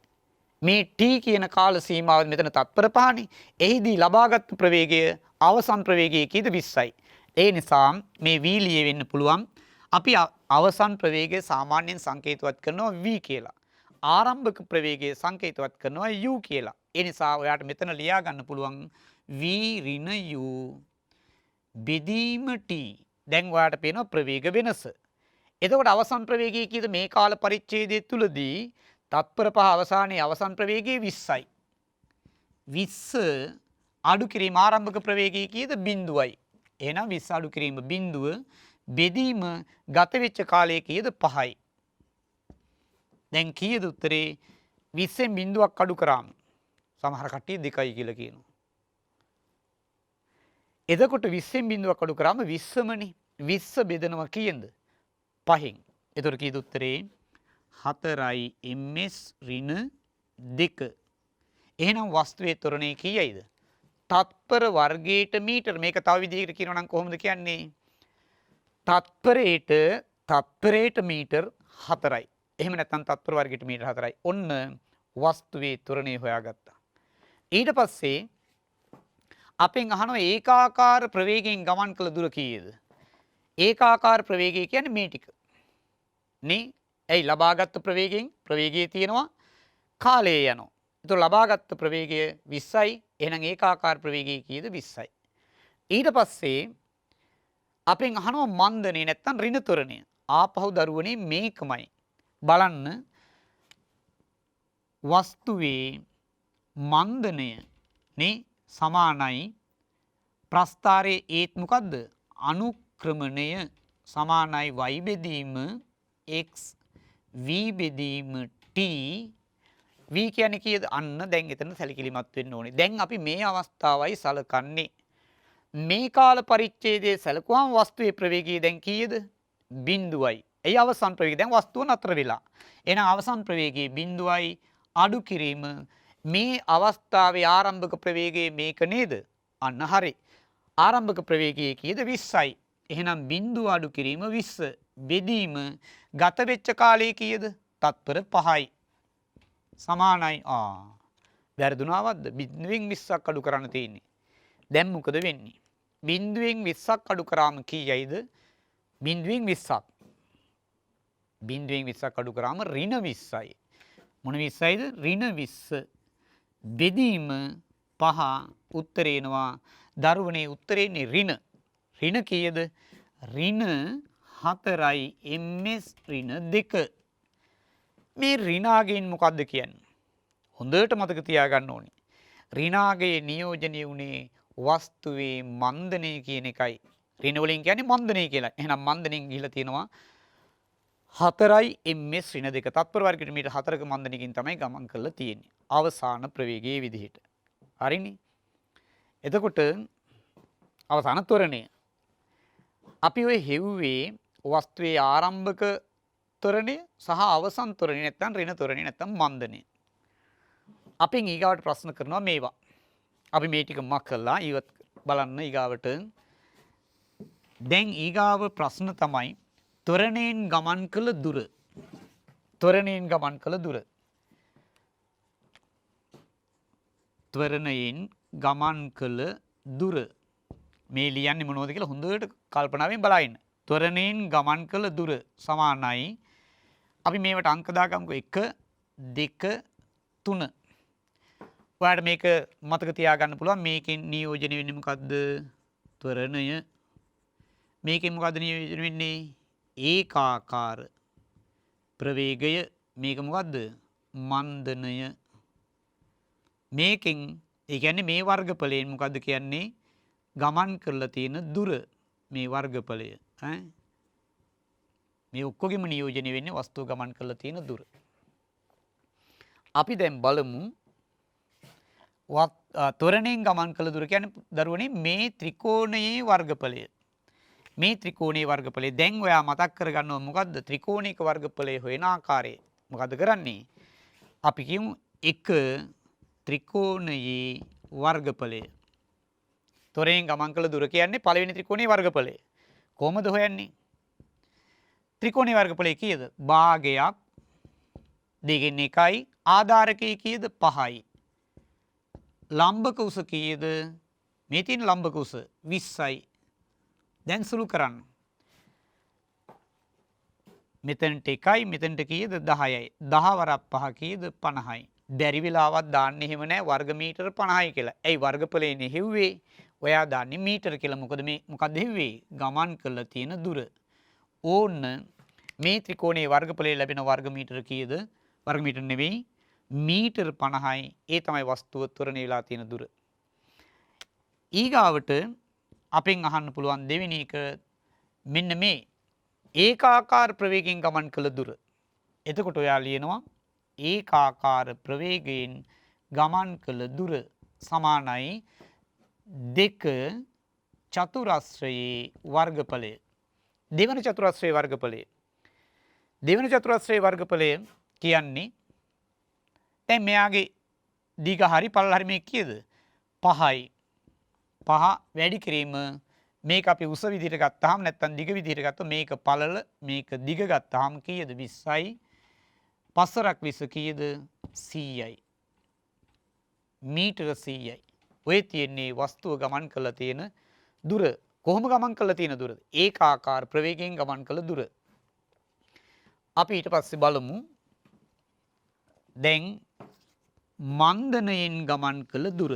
මේ t කියන කාල සීමාව මෙතන තත්පර 5නේ. එහිදී ලබාගත් ප්‍රවේගය අවසන් ප්‍රවේගය කීයද? 20යි. ඒ නිසා මේ v ලියෙන්න පුළුවන්. අපි අවසන් ප්‍රවේගය සාමාන්‍යයෙන් සංකේතවත් කරනවා v කියලා. ආරම්භක ප්‍රවේගය සංකේතවත් කරනවා u කියලා. ඒ නිසා ඔයාට මෙතන ලියා ගන්න පුළුවන් v ඍණ u බෙදීම t. දැන් ඔයාට පේනවා ප්‍රවේග වෙනස. එතකොට අවසන් ප්‍රවේගය කීයද මේ කාල පරිච්ඡේදය තුලදී? තත්පර 5 අවසානයේ අවසන් ප්‍රවේගය 20යි. 20 අඩු කිරීම ආරම්භක ප්‍රවේගය කීයද? බිඳුවයි. එහෙනම් 20 අඩු කිරීම බිඳුව බෙදීම ගත වෙච්ච කාලය කීයද? 5යි. දැන් කීයද උත්තරේ? 20න් බිඳුවක් අඩු කරාම සමහර කට්ටිය 2යි කියලා කියනවා. එතකොට 20න් බිඳුවක් අඩු කරාම 20මනේ. 20 බෙදනවා කීයෙන්ද? 5න්. එතකොට කීයද උත්තරේ? 4යි ms ඍණ 2. එහෙනම් වස්තුවේ ත්වරණය කීයයිද? තත්පර වර්ගයට මීටර. මේක තව විදිහකට කියනවා නම් කොහොමද කියන්නේ? තත්පරයට මීටර් 4යි. එහෙම නැත්නම් තත්පර වර්ගයට මීටර් 4යි. ඔන්න වස්තුවේ ත්වරණය හොයාගත්තා. ඊට පස්සේ අපෙන් අහනවා ඒකාකාර ප්‍රවේගයෙන් ගමන් කළ දුර කීයද? ඒකාකාර ප්‍රවේගය කියන්නේ මේ ටික. නේ? ඇයි ලබාගත් ප්‍රවේගයෙන් ප්‍රවේගය තියෙනවා කාලය යනවා. ඒතකොට ලබාගත් ප්‍රවේගය 20යි. එහෙනම් ඒකාකාර ප්‍රවේගය කීයද? 20යි. ඊට පස්සේ අපෙන් අහනවා මන්දනේ නැත්තම් ඍණ ත්වරණය. ආපහු දරුවනේ මේකමයි. බලන්න වස්තුවේ මන්දනය නේ සමානයි ප්‍රස්ථාරයේ ඒත් මොකද්ද? අනුක්‍රමණය සමානයි y බෙදීම x v බෙදීම t. v කියන්නේ කීයද? අන්න දැන් එතන සැලකිලිමත් වෙන්න ඕනේ. දැන් අපි මේ අවස්ථාවයි සලකන්නේ. මේ කාල පරිච්ඡේදයේ සැලකුවාම වස්තුවේ ප්‍රවේගය දැන් කීයද? බිඳුවයි. එයි අවසන් ප්‍රවේගය. දැන් වස්තුව නතර වෙලා. එහෙනම් අවසන් ප්‍රවේගයේ බිඳුවයි අඩු කිරීම මේ අවස්ථාවේ ආරම්භක ප්‍රවේගය මේක නේද? අන්න හරි. ආරම්භක ප්‍රවේගය කීයද? 20යි. එහෙනම් බිඳුව අඩු කිරීම 20. බෙදීම ගත වෙච්ච කාලය කීයද? තත්පර 5යි. සමානයි. වැරදුනාවක්ද? බිඳුවෙන් 20ක් අඩු කරන්න තියෙන්නේ. දැන් මොකද වෙන්නේ? බිඳුවෙන් 20ක් අඩු කරාම කීයයිද? බිඳුවෙන් 20ක්. බිඳුවෙන් 20ක් අඩු කරාම ඍණ 20යි. මොන 20යිද? ඍණ 20. බෙදීම 5 උත්තරේ එනවා. දරුවනේ උත්තරේන්නේ ඍණ. ඍණ කීයද? ඍණ 4යි ms ඍණ 2. මේ ඍණාගයෙන් මොකද්ද කියන්නේ? හොඳට මතක තියාගන්න ඕනේ. ඍණාගයේ නියෝජනය වුණේ වස්තුවේ මන්දනය කියන එකයි. ඍණ වලින් කියන්නේ මන්දනය කියලා. එහෙනම් මන්දනයෙන් ගිහිලා තියෙනවා 4යි ms ඍණ 2. තත්පර වර්ගයට මීටර 4ක මන්දනයකින් තමයි ගමන් කරලා තියෙන්නේ. අවසාන ප්‍රවේගයේ විදිහට. හරිනේ? එතකොට අවසාන ත්වරණය. අපි ඔය හෙව්වේ වස්තුවේ ආරම්භක ත්වරණය සහ අවසන් ත්වරණය නැත්නම් ඍණ ත්වරණය නැත්නම් මන්දනය. අපෙන් ඊගාවට ප්‍රශ්න කරනවා මේවා. අපි මේ ටික මකලා ඉවත් බලන්න ඊගාවට. දැන් ඊගාව ප්‍රශ්න තමයි ත්වරණයෙන් ගමන් කළ දුර. ත්වරණයෙන් ගමන් කළ දුර. ත්වරණයෙන් ගමන් කළ දුර. මේ ලියන්නේ මොනවද කියලා හොඳට කල්පනාවෙන් බලන්න. ත්වරණයෙන් ගමන් කළ දුර සමානයි. අපි මේවට අංක දාගමුකෝ 1 2 3. ඔයාලට මේක මතක තියාගන්න පුළුවන්. මේකෙන් නියෝජනය වෙන්නේ මොකද්ද? ත්වරණය. මේකෙන් මොකද්ද නියෝජනය වෙන්නේ? ඒකාකාර ප්‍රවේගය. මේක මොකද්ද? මන්දනය. මේකෙන් ඒ කියන්නේ මේ වර්ගඵලයෙන් මොකද්ද කියන්නේ? ගමන් කරලා තියෙන දුර මේ වර්ගඵලය. මේ ඔක්කොගෙම නියෝජනය වෙන්නේ වස්තුව ගමන් කරලා තියෙන දුර. අපි දැන් බලමු ත්වරණයෙන් ගමන් කළ දුර කියන්නේ දරුවනේ මේ ත්‍රිකෝණයේ වර්ගඵලය. මේ ත්‍රිකෝණයේ වර්ගඵලය දැන් ඔයා මතක් කරගන්නවා මොකද්ද? ත්‍රිකෝණයක වර්ගඵලය හොයන ආකාරය. මොකද්ද කරන්නේ? අපි කියමු එක ත්‍රිකෝණයේ වර්ගඵලය. ත්වරණයෙන් ගමන් කළ දුර කියන්නේ පළවෙනි ත්‍රිකෝණයේ වර්ගඵලය. කොහොමද හොයන්නේ? ත්‍රිකෝණයේ වර්ගඵලය කීයද? භාගයක් දෙකෙන් එකයි. ආධාරකයේ කීයද? 5යි. ලම්බක උස කීයද? මේ තියෙන ලම්බක උස 20යි. දැන් සුළු කරන්න. මෙතනට එකයි මෙතනට කීයද? 10යි. 10 වරක් 5 කීයද? 50යි. බැරි වෙලාවක් දාන්න එහෙම නැහැ වර්ග මීටර 50යි කියලා. ඇයි වර්ගඵලයනේ හෙව්වේ? ඔයා දාන්නේ මීටර කියලා. මොකද මේ මොකද්ද හෙව්වේ? ගමන් කරලා තියෙන දුර. ඕන්න මේ ත්‍රිකෝණයේ වර්ගඵලය ලැබෙන වර්ග මීටර කීයද? වර්ග මීටර නෙවෙයි මීටර 50යි. ඒ තමයි වස්තුව ත්වරණය වෙලා තියෙන දුර. ඊගාවට අපෙන් අහන්න පුළුවන් දෙවෙනි එක මෙන්න මේ ඒකාකාර ප්‍රවේගයෙන් ගමන් කළ දුර. එතකොට ඔයා ලියනවා ඒකාකාර ප්‍රවේගයෙන් ගමන් කළ දුර සමානයි 2 චතුරස්‍රයේ වර්ගඵලය. දෙවන චතුරස්‍රයේ වර්ගඵලය. දෙවන චතුරස්‍රයේ වර්ගඵලය කියන්නේ දැන් මෙයාගේ දිග හරි පළල හරි මේ කීයද? 5යි. 5 වැඩි කිරීම මේක අපි උස විදිහට ගත්තාම නැත්නම් දිග විදිහට ගත්තොත් මේක පළල මේක දිග ගත්තාම කීයද? 20යි. 5 20 කීයද? 100යි. මීටර 100යි. ඔය තියෙන්නේ වස්තුව ගමන් කරලා තියෙන දුර. කොහොම ගමන් කරලා තියෙන දුරද? ඒකාකාර ප්‍රවේගයෙන් ගමන් කළ දුර. අපි ඊට පස්සේ බලමු දැන් මන්දනයෙන් ගමන් කළ දුර.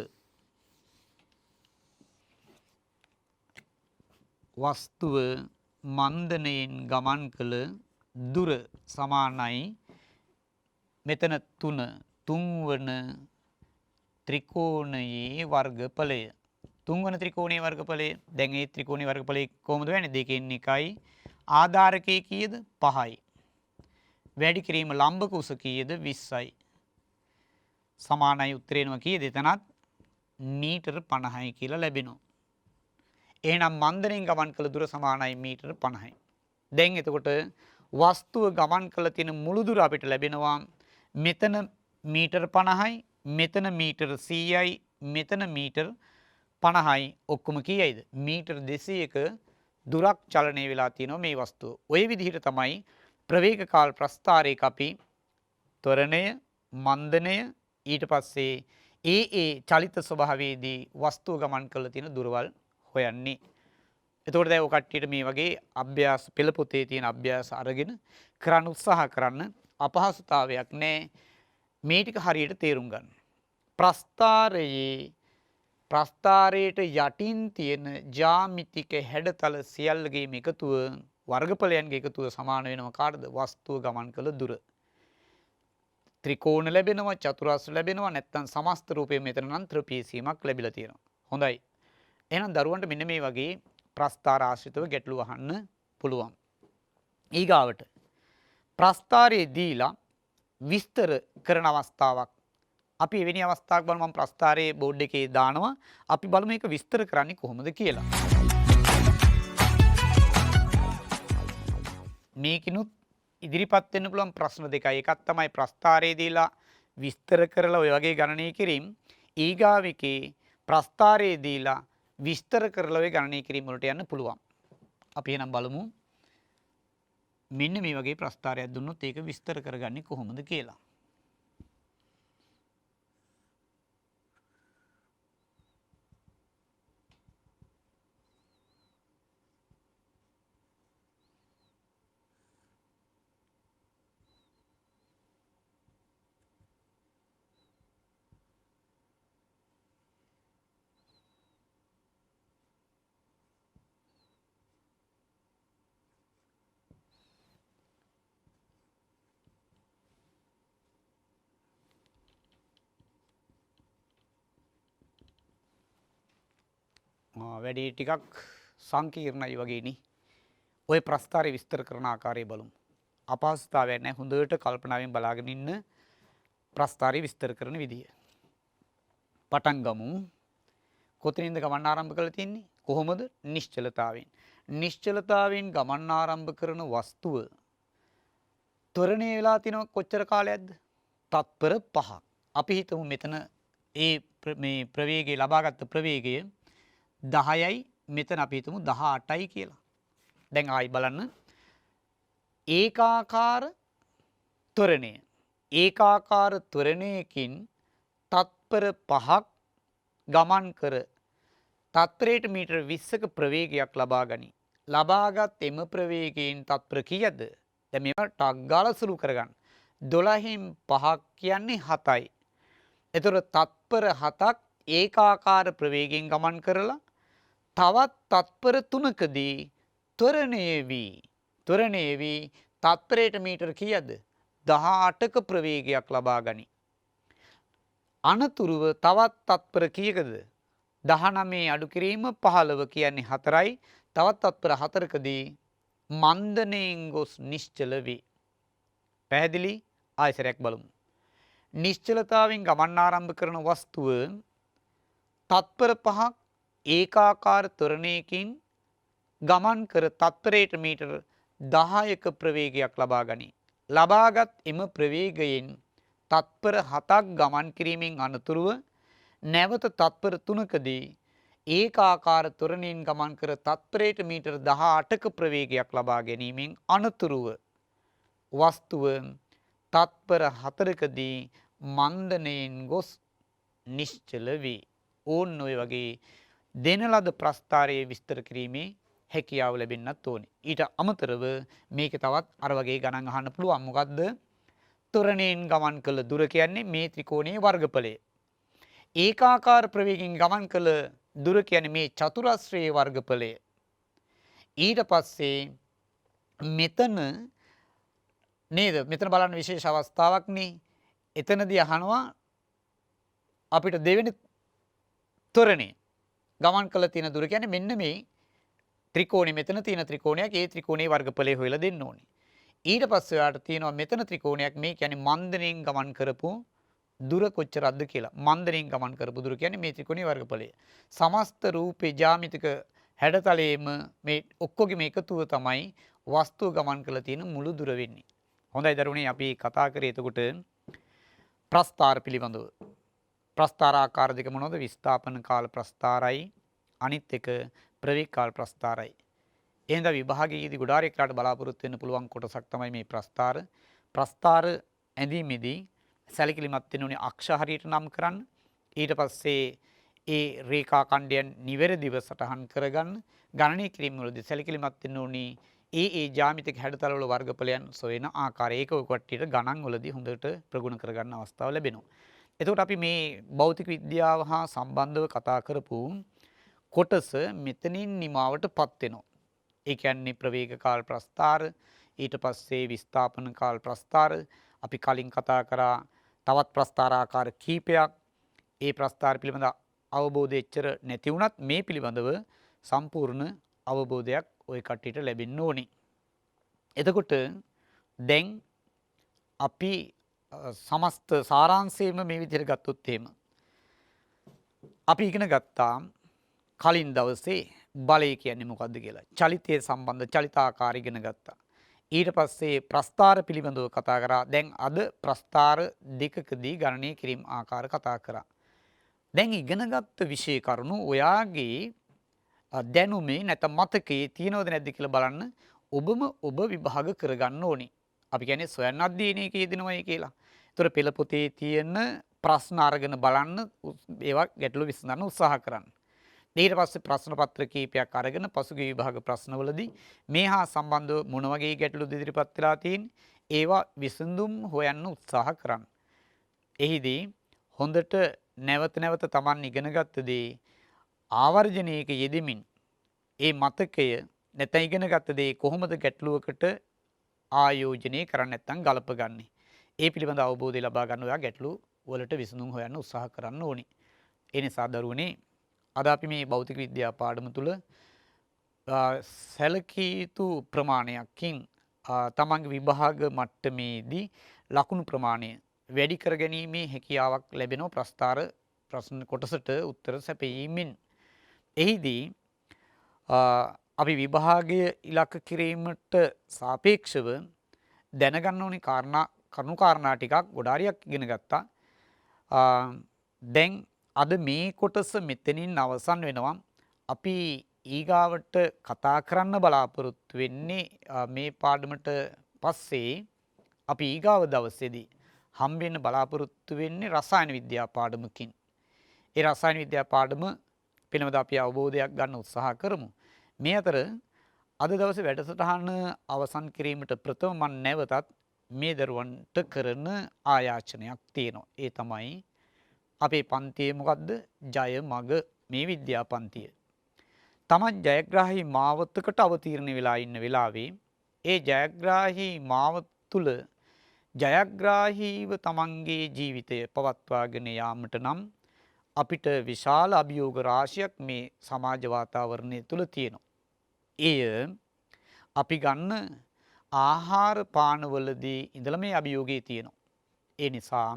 වස්තුව මන්දනයෙන් ගමන් කළ දුර සමානයි මෙතන 3 තුන්වන ත්‍රිකෝණයේ වර්ගඵලය. තුන්වන ත්‍රිකෝණයේ වර්ගඵලය. දැන් මේ ත්‍රිකෝණයේ වර්ගඵලය කොහොමද වෙන්නේ? දෙකෙන් එකයි. ආධාරකයේ කීයද? 5යි. වැඩි කිරීම ලම්බක උස කීයද? 20යි. සමානයි උත්තරේනවා කීයද? එතනත් මීටර 50යි කියලා ලැබෙනවා. එහෙනම් මන්දනයෙන් ගමන් කළ දුර සමානයි මීටර 50යි. දැන් එතකොට වස්තුව ගමන් කළ තියෙන මුළු දුර අපිට ලැබෙනවා මෙතන මීටර 50යි, මෙතන මීටර 100යි, මෙතන මීටර 50යි. ඔක්කොම කීයයිද? මීටර 200ක දුරක් චලනය වෙලා තියෙනවා මේ වස්තුව. ওই විදිහට තමයි ප්‍රවේග කාල ප්‍රස්ථාරයක අපි ත්වරණය, මන්දනය ඊට පස්සේ ඒ චලිත ස්වභාවයේදී වස්තුව ගමන් කළ තියෙන දුරවල් හොයන්නේ. එතකොට දැන් ඔය කට්ටියට මේ වගේ අභ්‍යාස පෙළ පොතේ තියෙන අභ්‍යාස අරගෙන කරන්න උත්සාහ කරන්න අපහසුතාවයක් නැහැ. මේ ටික හරියට තේරුම් ගන්න. ප්‍රස්ථාරයට යටින් තියෙන ජ්‍යාමිතික හැඩතල සියල්ලගේම එකතුව වර්ගඵලයන්ගේ එකතුව සමාන වෙනවා කාටද? වස්තුව ගමන් කළ දුර. ත්‍රිකෝණ ලැබෙනවා, චතුරස්‍ර ලැබෙනවා, නැත්නම් සමස්ත රූපයේ මෙතන නම් ත්‍රිපිසීමක් ලැබිලා තියෙනවා. හොඳයි. එහෙනම් දරුවන්ට මෙන්න මේ වගේ ප්‍රස්ථාර ආශ්‍රිතව ගැටලු අහන්න පුළුවන්. ඊගාවට ප්‍රස්ථාරයේ දීලා විස්තර කරන අවස්ථාවක්. අපි එවැනි අවස්ථාවක් බලමු. මම ප්‍රස්ථාරයේ බෝඩ් එකේ දානවා. අපි බලමු මේක විස්තර කරන්නේ කොහොමද කියලා. මේකිනුත් ඉදිරිපත් වෙන්න පුළුවන් ප්‍රශ්න දෙකයි. එකක් තමයි ප්‍රස්ථාරයේ දීලා විස්තර කරලා ඔය වගේ ගණනය කිරීම. ඊගාවිකේ ප්‍රස්ථාරයේ දීලා විස්තර කරලා ඔය ගණනය කිරීම වලට යන්න පුළුවන්. අපි එහෙනම් බලමු. මෙන්න මේ වගේ ප්‍රස්තාරයක් දුන්නොත් ඒක විස්තර කරගන්නේ කොහොමද කියලා. වැඩි ටිකක් සංකීර්ණයි වගේනි. ඔය ප්‍රස්ථාරය විස්තර කරන ආකාරය බලමු. අපහසුතාවයක් නැහැ. හොඳට කල්පනාවෙන් බලාගෙන ඉන්න ප්‍රස්ථාරය විස්තර කරන විදිය. පටන් ගමු. කොතනින්ද ගමන් ආරම්භ කරලා තින්නේ? කොහොමද? නිශ්චලතාවෙන්. නිශ්චලතාවෙන් ගමන් ආරම්භ කරන වස්තුව ත්වරණය වෙලා තිනව කොච්චර කාලයක්ද? තත්පර 5ක්. අපි හිතමු මෙතන මේ ප්‍රවේගය ලබාගත් ප්‍රවේගය 10යි, මෙතන අපි හිතමු 18යි කියලා. දැන් ආයි බලන්න. ඒකාකාර ත්වරණය. ඒකාකාර ත්වරණයකින් තත්පර 5ක් ගමන් කර තත්පරයට මීටර 20ක ප්‍රවේගයක් ලබා ගනි. ලබාගත් එම ප්‍රවේගයෙන් තත්පර කීයද? දැන් මේවා ටක් ගාලා සුළු කරගන්න. 12න් 5ක් කියන්නේ 7යි. එතකොට තත්පර 7ක් ඒකාකාර ප්‍රවේගයෙන් ගමන් කරලා තවත් තත්පර 3කදී ත්වරණය වී තත්පරයට මීටර කීයද? 18ක ප්‍රවේගයක් ලබා ගනි. අනතුරුව තවත් තත්පර කීයකද? 19 අඩු කිරීම 15 කියන්නේ 4යි. තවත් තත්පර 4කදී මන්දණයෙන් ගොස් නිශ්චල වේ. පැහැදිලි? ආයසරයක් බලමු. නිශ්චලතාවෙන් ගමන් ආරම්භ කරන වස්තුව තත්පර 5ක් ඒකාකාර ත්වරණයකින් ගමන් කර තත්පරයට මීටර 10ක ප්‍රවේගයක් ලබා ගනී. ලබාගත් එම ප්‍රවේගයෙන් තත්පර 7ක් ගමන් කිරීමෙන් අනතුරුව නැවත තත්පර 3කදී ඒකාකාර ත්වරණයෙන් ගමන් කර තත්පරයට මීටර 18ක ප්‍රවේගයක් ලබා ගැනීමෙන් අනතුරුව වස්තුව තත්පර 4කදී මන්දණයෙන් ගොස් නිශ්චල වේ. ඕන්න ඔය වගේ දෙන ලද ප්‍රස්ථාරයේ විස්තර කිරීමේ හැකියාව ලැබෙන්නත් ඕනේ. ඊට අමතරව මේක තවත් අර වගේ ගණන් අහන්න පුළුවන්. මොකද්ද? ත්වරණයෙන් ගමන් කළ දුර කියන්නේ මේ ත්‍රිකෝණයේ වර්ගඵලය. ඒකාකාර ප්‍රවේගයෙන් ගමන් කළ දුර කියන්නේ මේ චතුරස්‍රයේ වර්ගඵලය. ඊට පස්සේ මෙතන නේද? මෙතන බලන්න විශේෂ අවස්ථාවක් නේ. එතනදී අහනවා අපිට දෙවෙනි ත්වරණය ගමන් කළ තියෙන දුර කියන්නේ මෙන්න මේ ත්‍රිකෝණේ මෙතන තියෙන ත්‍රිකෝණයක් ඒ ත්‍රිකෝණයේ වර්ගඵලය හොයලා දෙන්න ඕනේ. ඊට පස්සේ ඔයාලට තියෙනවා මෙතන ත්‍රිකෝණයක් මේ කියන්නේ මන්දණයෙන් ගමන් කරපු දුර කොච්චරක්ද කියලා. මන්දණයෙන් ගමන් කරපු දුර කියන්නේ මේ ත්‍රිකෝණයේ වර්ගඵලය. සමස්ත රූපේ ජ්‍යාමිතික හැඩතලයේම මේ ඔක්කොගෙම එකතුව තමයි වස්තුව ගමන් කරලා තියෙන මුළු දුර වෙන්නේ. හොඳයි දරුවනේ අපි කතා කරේ එතකොට ප්‍රස්ථාර පිළිබඳව. ප්‍රස්ථාර ආකාර දෙක මොනවද? විස්ථාපන කාල ප්‍රස්ථාරයි අනිත් එක ප්‍රවේග කාල ප්‍රස්ථාරයි. එහෙනම් විභාගයේදී ගොඩාරියකට බලාපොරොත්තු වෙන්න පුළුවන් කොටසක් තමයි මේ ප්‍රස්ථාර. ප්‍රස්ථාර ඇඳීමේදී සැලකිලිමත් වෙන්න ඕනේ අක්ෂ හරියට නම් කරන්න. ඊට පස්සේ ඒ රේඛා ඛණ්ඩයන් නිවැරදිව සටහන් කරගන්න. ගණනය කිරීම වලදී සැලකිලිමත් වෙන්න ඕනේ ඒ ජ්‍යාමිතික හැඩතල වල වර්ගඵලයන් සොයන ආකාරය. ඒක ඔය කට්ටියට ගණන් වලදී හොඳට ප්‍රගුණ කරගන්න අවස්ථාව ලැබෙනවා. එතකොට අපි මේ භෞතික විද්‍යාව හා සම්බන්ධව කතා කරපු කොටස මෙතනින් නිමාවටපත් වෙනවා. ඒ කියන්නේ ප්‍රවේග කාල ප්‍රස්ථාර, ඊට පස්සේ විස්ථාපන කාල ප්‍රස්ථාර, අපි කලින් කතා කරා තවත් ප්‍රස්ථාර ආකාර කීපයක්. ඒ ප්‍රස්ථාර පිළිබඳ අවබෝධය එච්චර නැති වුණත් මේ පිළිබඳව සම්පූර්ණ අවබෝධයක් ওই කට්ටියට ලැබෙන්න ඕනේ. එතකොට දැන් අපි සමස්ත සාරාංශයෙන්ම මේ විදිහට ගත්තොත් එහෙම අපි ඉගෙන ගත්තා කලින් දවසේ බලය කියන්නේ මොකක්ද කියලා. චලිතය සම්බන්ධ චලිතාකාර ඉගෙන ගත්තා. ඊට පස්සේ ප්‍රස්ථාර පිළිබඳව කතා කරා. දැන් අද ප්‍රස්ථාර දෙකකදී ගණනය කිරීම ආකාර කතා කරා. දැන් ඉගෙනගත්ත විෂය කරුණු ඔයාගේ දැනුමේ නැත්නම් මතකයේ තියෙනවද නැද්ද කියලා බලන්න ඔබම ඔබ විභාග කරගන්න ඕනි. අපි කියන්නේ ස්වයං අධ්‍යයනයේ යෙදෙනවයි කියලා. ඒතර පෙළ පොතේ තියෙන ප්‍රශ්න අරගෙන බලන්න ඒවා ගැටළු විසඳන්න උත්සාහ කරන්න. ඊට පස්සේ ප්‍රශ්න පත්‍ර කීපයක් අරගෙන පසුගිය විභාග ප්‍රශ්නවලදී මේ හා සම්බන්ධව මොන වගේ ගැටලුද ඉදිරිපත් වෙලා තියෙන්නේ ඒවා විසඳුම් හොයන්න උත්සාහ කරන්න. එහිදී හොඳට නැවත නැවත Taman ඉගෙනගත්ත දේ ආවර්ජනයක යෙදෙමින් ඒ මතකය නැත්නම් ඉගෙනගත්ත දේ කොහොමද ගැටලුවකට ආයෝජනය කරන්න නැත්නම් ගලපගන්නේ. ඒ පිළිබඳ අවබෝධය ලබා ගන්න ඔයා ගැටලු වලට විසඳුම් හොයන්න උත්සාහ කරන්න ඕනි. ඒ නිසා දරුවනේ අද අපි මේ භෞතික විද්‍යා පාඩම තුල සැලකිය යුතු ප්‍රමාණයකින් තමන්ගේ විභාග මට්ටමේදී ලකුණු ප්‍රමාණය වැඩි කර ගැනීමේ හැකියාවක් ලැබෙනවා ප්‍රශ්න කොටසට උත්තර සැපයීමෙන්. එහිදී අපි විභාගය ඉලක්ක කිරීමට සාපේක්ෂව දැනගන්න ඕනි කරුණු කාරණා ටිකක් ගොඩාරියක් ඉගෙන ගත්තා. දැන් අද මේ කොටස මෙතනින් අවසන් වෙනවා. අපි ඊගාවට කතා කරන්න බලාපොරොත්තු වෙන්නේ මේ පාඩමට පස්සේ අපි ඊගාව දවසේදී හම්බෙන්න බලාපොරොත්තු වෙන්නේ රසායන විද්‍යා පාඩමකින්. ඒ රසායන විද්‍යා පාඩම පිළිබඳව අපි අවබෝධයක් ගන්න උත්සාහ කරමු. මේ අතර අද දවසේ වැඩසටහන අවසන් කිරීමට ප්‍රථම මම නැවතත් මේ දරුවන්ට කරන ආයාචනයක් තියෙනවා. ඒ තමයි අපේ පන්තියේ මොකද්ද? ජය මග මේ විද්‍යා පන්තිය. තමන් ජයග්‍රාහී මාවතකට අවතීර්ණ වෙලා ඉන්න වෙලාවේ ඒ ජයග්‍රාහී මාවත තුල ජයග්‍රාහීව තමන්ගේ ජීවිතය පවත්වාගෙන යාමට නම් අපිට විශාල අභියෝග රාශියක් මේ සමාජ වාතාවරණය තුල තියෙනවා. එය අපි ගන්න ආහාර පානවලදී ඉඳලා මේ අභියෝගය තියෙනවා. ඒ නිසා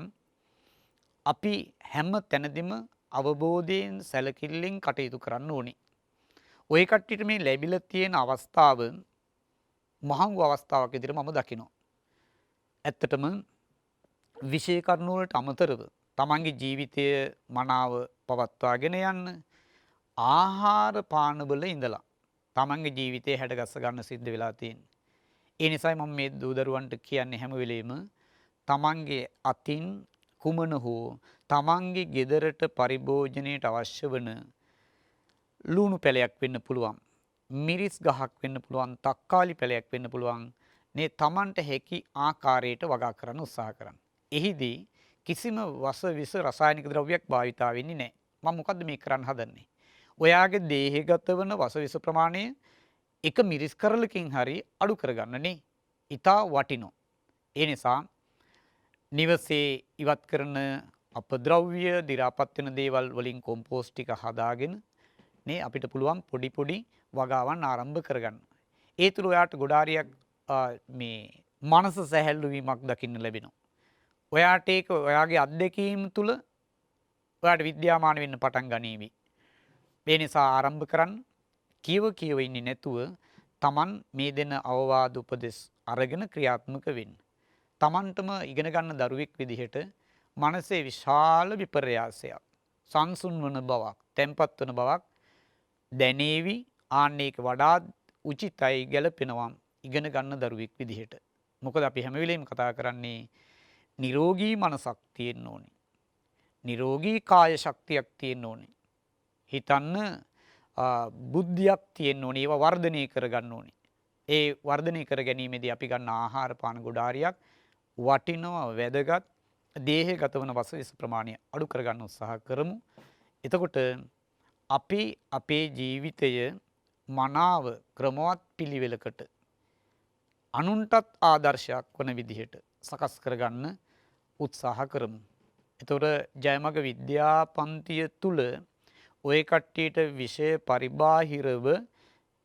අපි හැම තැනදීම අවබෝධයෙන් සැලකිල්ලෙන් කටයුතු කරන්න ඕනේ. ඔය කට්ටියට මේ ලැබිලා තියෙන අවස්ථාව මහඟු අවස්ථාවක් විදිහට මම දකිනවා. ඇත්තටම විශේෂ කරුණු වලට අමතරව තමන්ගේ ජීවිතය මනාව පවත්වාගෙන යන්න ආහාර පානවල ඉඳලා තමන්ගේ ජීවිතය හැඩගස්ස ගන්න සිද්ධ වෙලා තියෙන්නේ. ඒ නිසායි මම මේ දූ දරුවන්ට කියන්නේ හැම වෙලෙම තමන්ගේ අතින් කුමන හෝ තමන්ගේ ගෙදරට පරිභෝජනයට අවශ්‍ය වන ලුණු පැලයක් වෙන්න පුළුවන්, මිරිස් ගහක් වෙන්න පුළුවන්, තක්කාලි පැලයක් වෙන්න පුළුවන්. මේ තමන්ට හැකි ආකාරයට වගා කරන්න උත්සාහ කරන්න. එහිදී කිසිම විස රසායනික ද්‍රව්‍යයක් භාවිතා වෙන්නේ නැහැ. මම මොකද්ද මේ කරන්න හදන්නේ? ඔයාගේ දේහගත වන විස ප්‍රමාණය එක මිරිස් කරලකින් හරි අඩු කරගන්න නේ. ඊටා වටිනෝ. ඒ නිසා නිවසේ ඉවත් කරන අපද්‍රව්‍ය දි รา පත් වෙන දේවල් වලින් කොම්පෝස්ට් ටික හදාගෙන නේ අපිට පුළුවන් පොඩි පොඩි වගාවන් ආරම්භ කරගන්න. ඒ තුල ඔයාට ගොඩාරියක් මේ මනස සැහැල්ලු වීමක් දකින්න ලැබෙනවා. ඔයාට ඒක ඔයාගේ අත්දැකීම් තුල ඔයාට විද්‍යාමාන වෙන්න පටන් ගනීවි. ඒ නිසා ආරම්භ කරන්න. කියව ඉන්නේ නැතුව Taman මේ දෙන අවවාද උපදෙස් අරගෙන ක්‍රියාත්මක වෙන්න. Tamanටම ඉගෙන ගන්න දරුවෙක් විදිහට මනසේ විශාල විපර්යාසයක්, සංසුන් වන බවක්, තැම්පත් වන බවක් දැනේවි. ආන්නේක වඩා උචිතයි ගැලපෙනවා ඉගෙන ගන්න දරුවෙක් විදිහට. මොකද අපි හැම වෙලෙම කතා කරන්නේ නිරෝගී මනසක් තියෙන්න ඕනේ. නිරෝගී කාය ශක්තියක් තියෙන්න ඕනේ. හිතන්න බුද්ධියක් තියෙන්න ඕනේ. ඒවා වර්ධනය කරගන්න ඕනේ. ඒ වර්ධනය කර ගැනීමේදී අපි ගන්න ආහාර පාන ගොඩාරියක් වටිනවා, වැදගත්. දේහගත වන වස ප්‍රමාණය අඩු කරගන්න උත්සාහ කරමු. එතකොට අපි අපේ ජීවිතය මනාව ක්‍රමවත් පිළිවෙලකට අනුන්ටත් ආදර්ශයක් වන විදිහට සකස් කරගන්න උත්සාහ කරමු. එතකොට ජයමග විද්‍යා පන්තිය තුල ඔය කට්ටියට විෂය පරිබාහිරව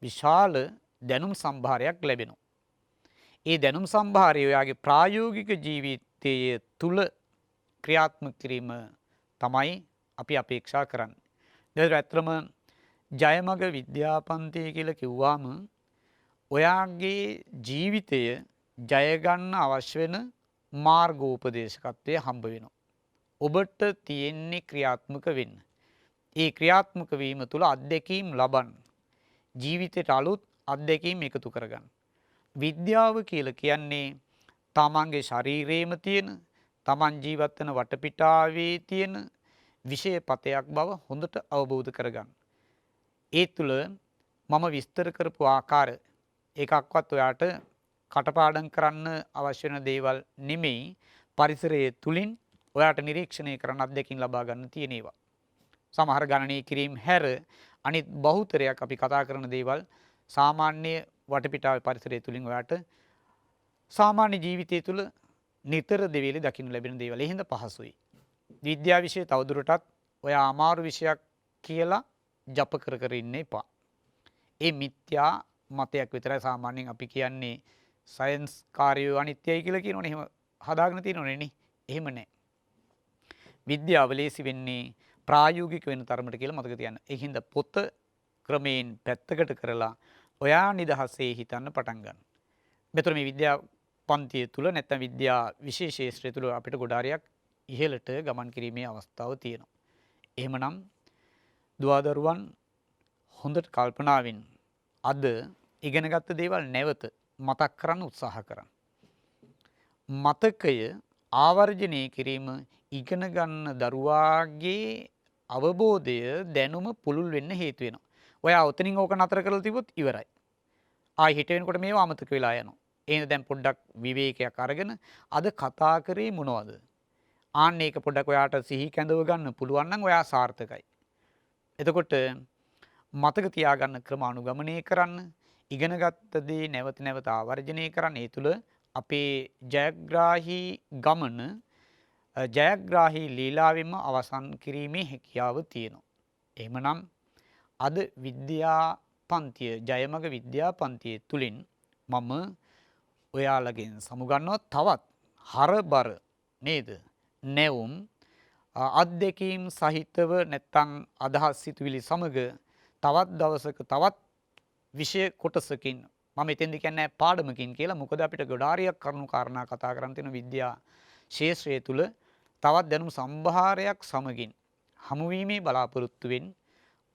විශාල දැනුම් සම්භාරයක් ලැබෙනවා. ඒ දැනුම් සම්භාරය ඔයාගේ ප්‍රායෝගික ජීවිතයේ තුල ක්‍රියාත්මක කිරීම තමයි අපි අපේක්ෂා කරන්නේ. දැන් ඇත්තම ජයමග විද්‍යා පන්තිය කියලා කිව්වම ඔයාගේ ජීවිතය ජය ගන්න අවශ්‍ය වෙන මාර්ගෝපදේශකත්වය හම්බ වෙනවා. ඔබට තියෙන්නේ ක්‍රියාත්මක වෙන්න. ඒ ක්‍රියාත්මක වීම තුළ අත්දැකීම් ලබන්න. ජීවිතයට අලුත් අත්දැකීම් එකතු කරගන්න. විද්‍යාව කියලා කියන්නේ තමන්ගේ ශරීරයේම තියෙන තමන් ජීවත් වෙන වටපිටාවේ තියෙන විෂය පතයක් බව හොඳට අවබෝධ කරගන්න. ඒ තුල මම විස්තර කරපු ආකාර එකක්වත් ඔයාට කටපාඩම් කරන්න අවශ්‍ය වෙන දේවල් නෙමෙයි පරිසරයේ තුලින් ඔයාට නිරීක්ෂණය කරන්න අත්දැකීම් ලබා ගන්න තියෙන ඒවා. සමහර ගණනය කිරීම හැර අනිත් බහුතරයක් අපි කතා කරන දේවල් සාමාන්‍ය වටපිටාවේ පරිසරය තුලින් ඔයාට සාමාන්‍ය ජීවිතය තුළ නිතර දෙවේලි දකින්න ලැබෙන දේවල්. ඒ හින්දා පහසුයි. විද්‍යාව විෂය තවදුරටත් ඔයා අමාරු විෂයක් කියලා ජප කර කර ඉන්න එපා. ඒ මිත්‍යා මතයක් විතරයි සාමාන්‍යයෙන් අපි කියන්නේ සයන්ස් කාර්යය අනිත්‍යයි කියලා කියනවනේ. එහෙම හදාගෙන තියෙනවනේ නේ. එහෙම නැහැ. විද්‍යාව ලේසි වෙන්නේ ප්‍රායෝගික වෙන තරමට කියලා මතක තියන්න. ඒ හින්දා පොත ක්‍රමයෙන් පැත්තකට කරලා ඔයා නිදහසේ හිතන්න පටන් ගන්න. මෙතන මේ විද්‍යා පන්තිය තුල නැත්නම් විද්‍යා විශේෂ ශාස්ත්‍රය තුල අපිට ගොඩාරියක් ඉහළට ගමන් කිරීමේ අවස්ථාව තියෙනවා. එහෙමනම් දුවදරුවන් හොඳට කල්පනාවෙන් අද ඉගෙනගත්ත දේවල් නැවත මතක් කරන්න උත්සාහ කරන්න. මතකය ආවර්ජනය කිරීම ඉගෙන ගන්න දරුවාගේ අවබෝධය දැනුම පුළුල් වෙන්න හේතු වෙනවා. ඔයා උතනින් ඕක නතර කරලා තිබොත් ඉවරයි. ආයි හිට වෙනකොට මේවා අමතක වෙලා යනවා. එහෙනම් දැන් පොඩ්ඩක් විවේකයක් අරගෙන අද කතා කරේ මොනවද? ආන්න ඒක පොඩ්ඩක් ඔයාට සිහි කැඳව ගන්න පුළුවන් නම් ඔයා සාර්ථකයි. එතකොට මතක තියාගන්න ක්‍රම අනුගමනය කරන්න, ඉගෙනගත්ත දේ නැවත නැවත ආවර්ජනය කරන්න. ඒ තුළ අපේ ජයග්‍රාහී ගමන ජයග්‍රාහී ලීලාවෙන්ම අවසන් කිරීමේ හැකියාව තියෙනවා. එහෙමනම් අද විද්‍යා පන්තිය ජයමග විද්‍යා පන්තිය තුලින් මම ඔයාලගෙන් සමුගන්නවා තවත් හරබර නේද නැවුම් අත්දැකීම් සහිතව නැත්තම් අදහස් සිතුවිලි සමග තවත් දවසක තවත් විෂය කොටසකින් මම එතෙන්ද කියන්නේ පාඩමකින් කියලා. මොකද අපිට ගොඩාරියක් කරුණු කාරණා කතා කරන් තියෙන විද්‍යා ශාස්ත්‍රය තුල තවත් දැනුම් සම්භාරයක් සමගින් හමුවීමේ බලාපොරොත්තුවෙන්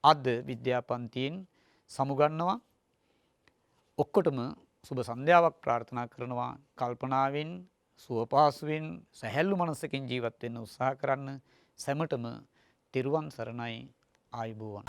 අද විද්‍යා පන්තියෙන් සමුගන්නවා. ඔක්කොටම සුබ සන්ධ්‍යාවක් ප්‍රාර්ථනා කරනවා. කල්පනාවෙන් සුවපහසුවෙන් සැහැල්ලු මනසකින් ජීවත් වෙන්න උත්සාහ කරන්න. සැමටම තෙරුවන් සරණයි. ආයුබෝවන්.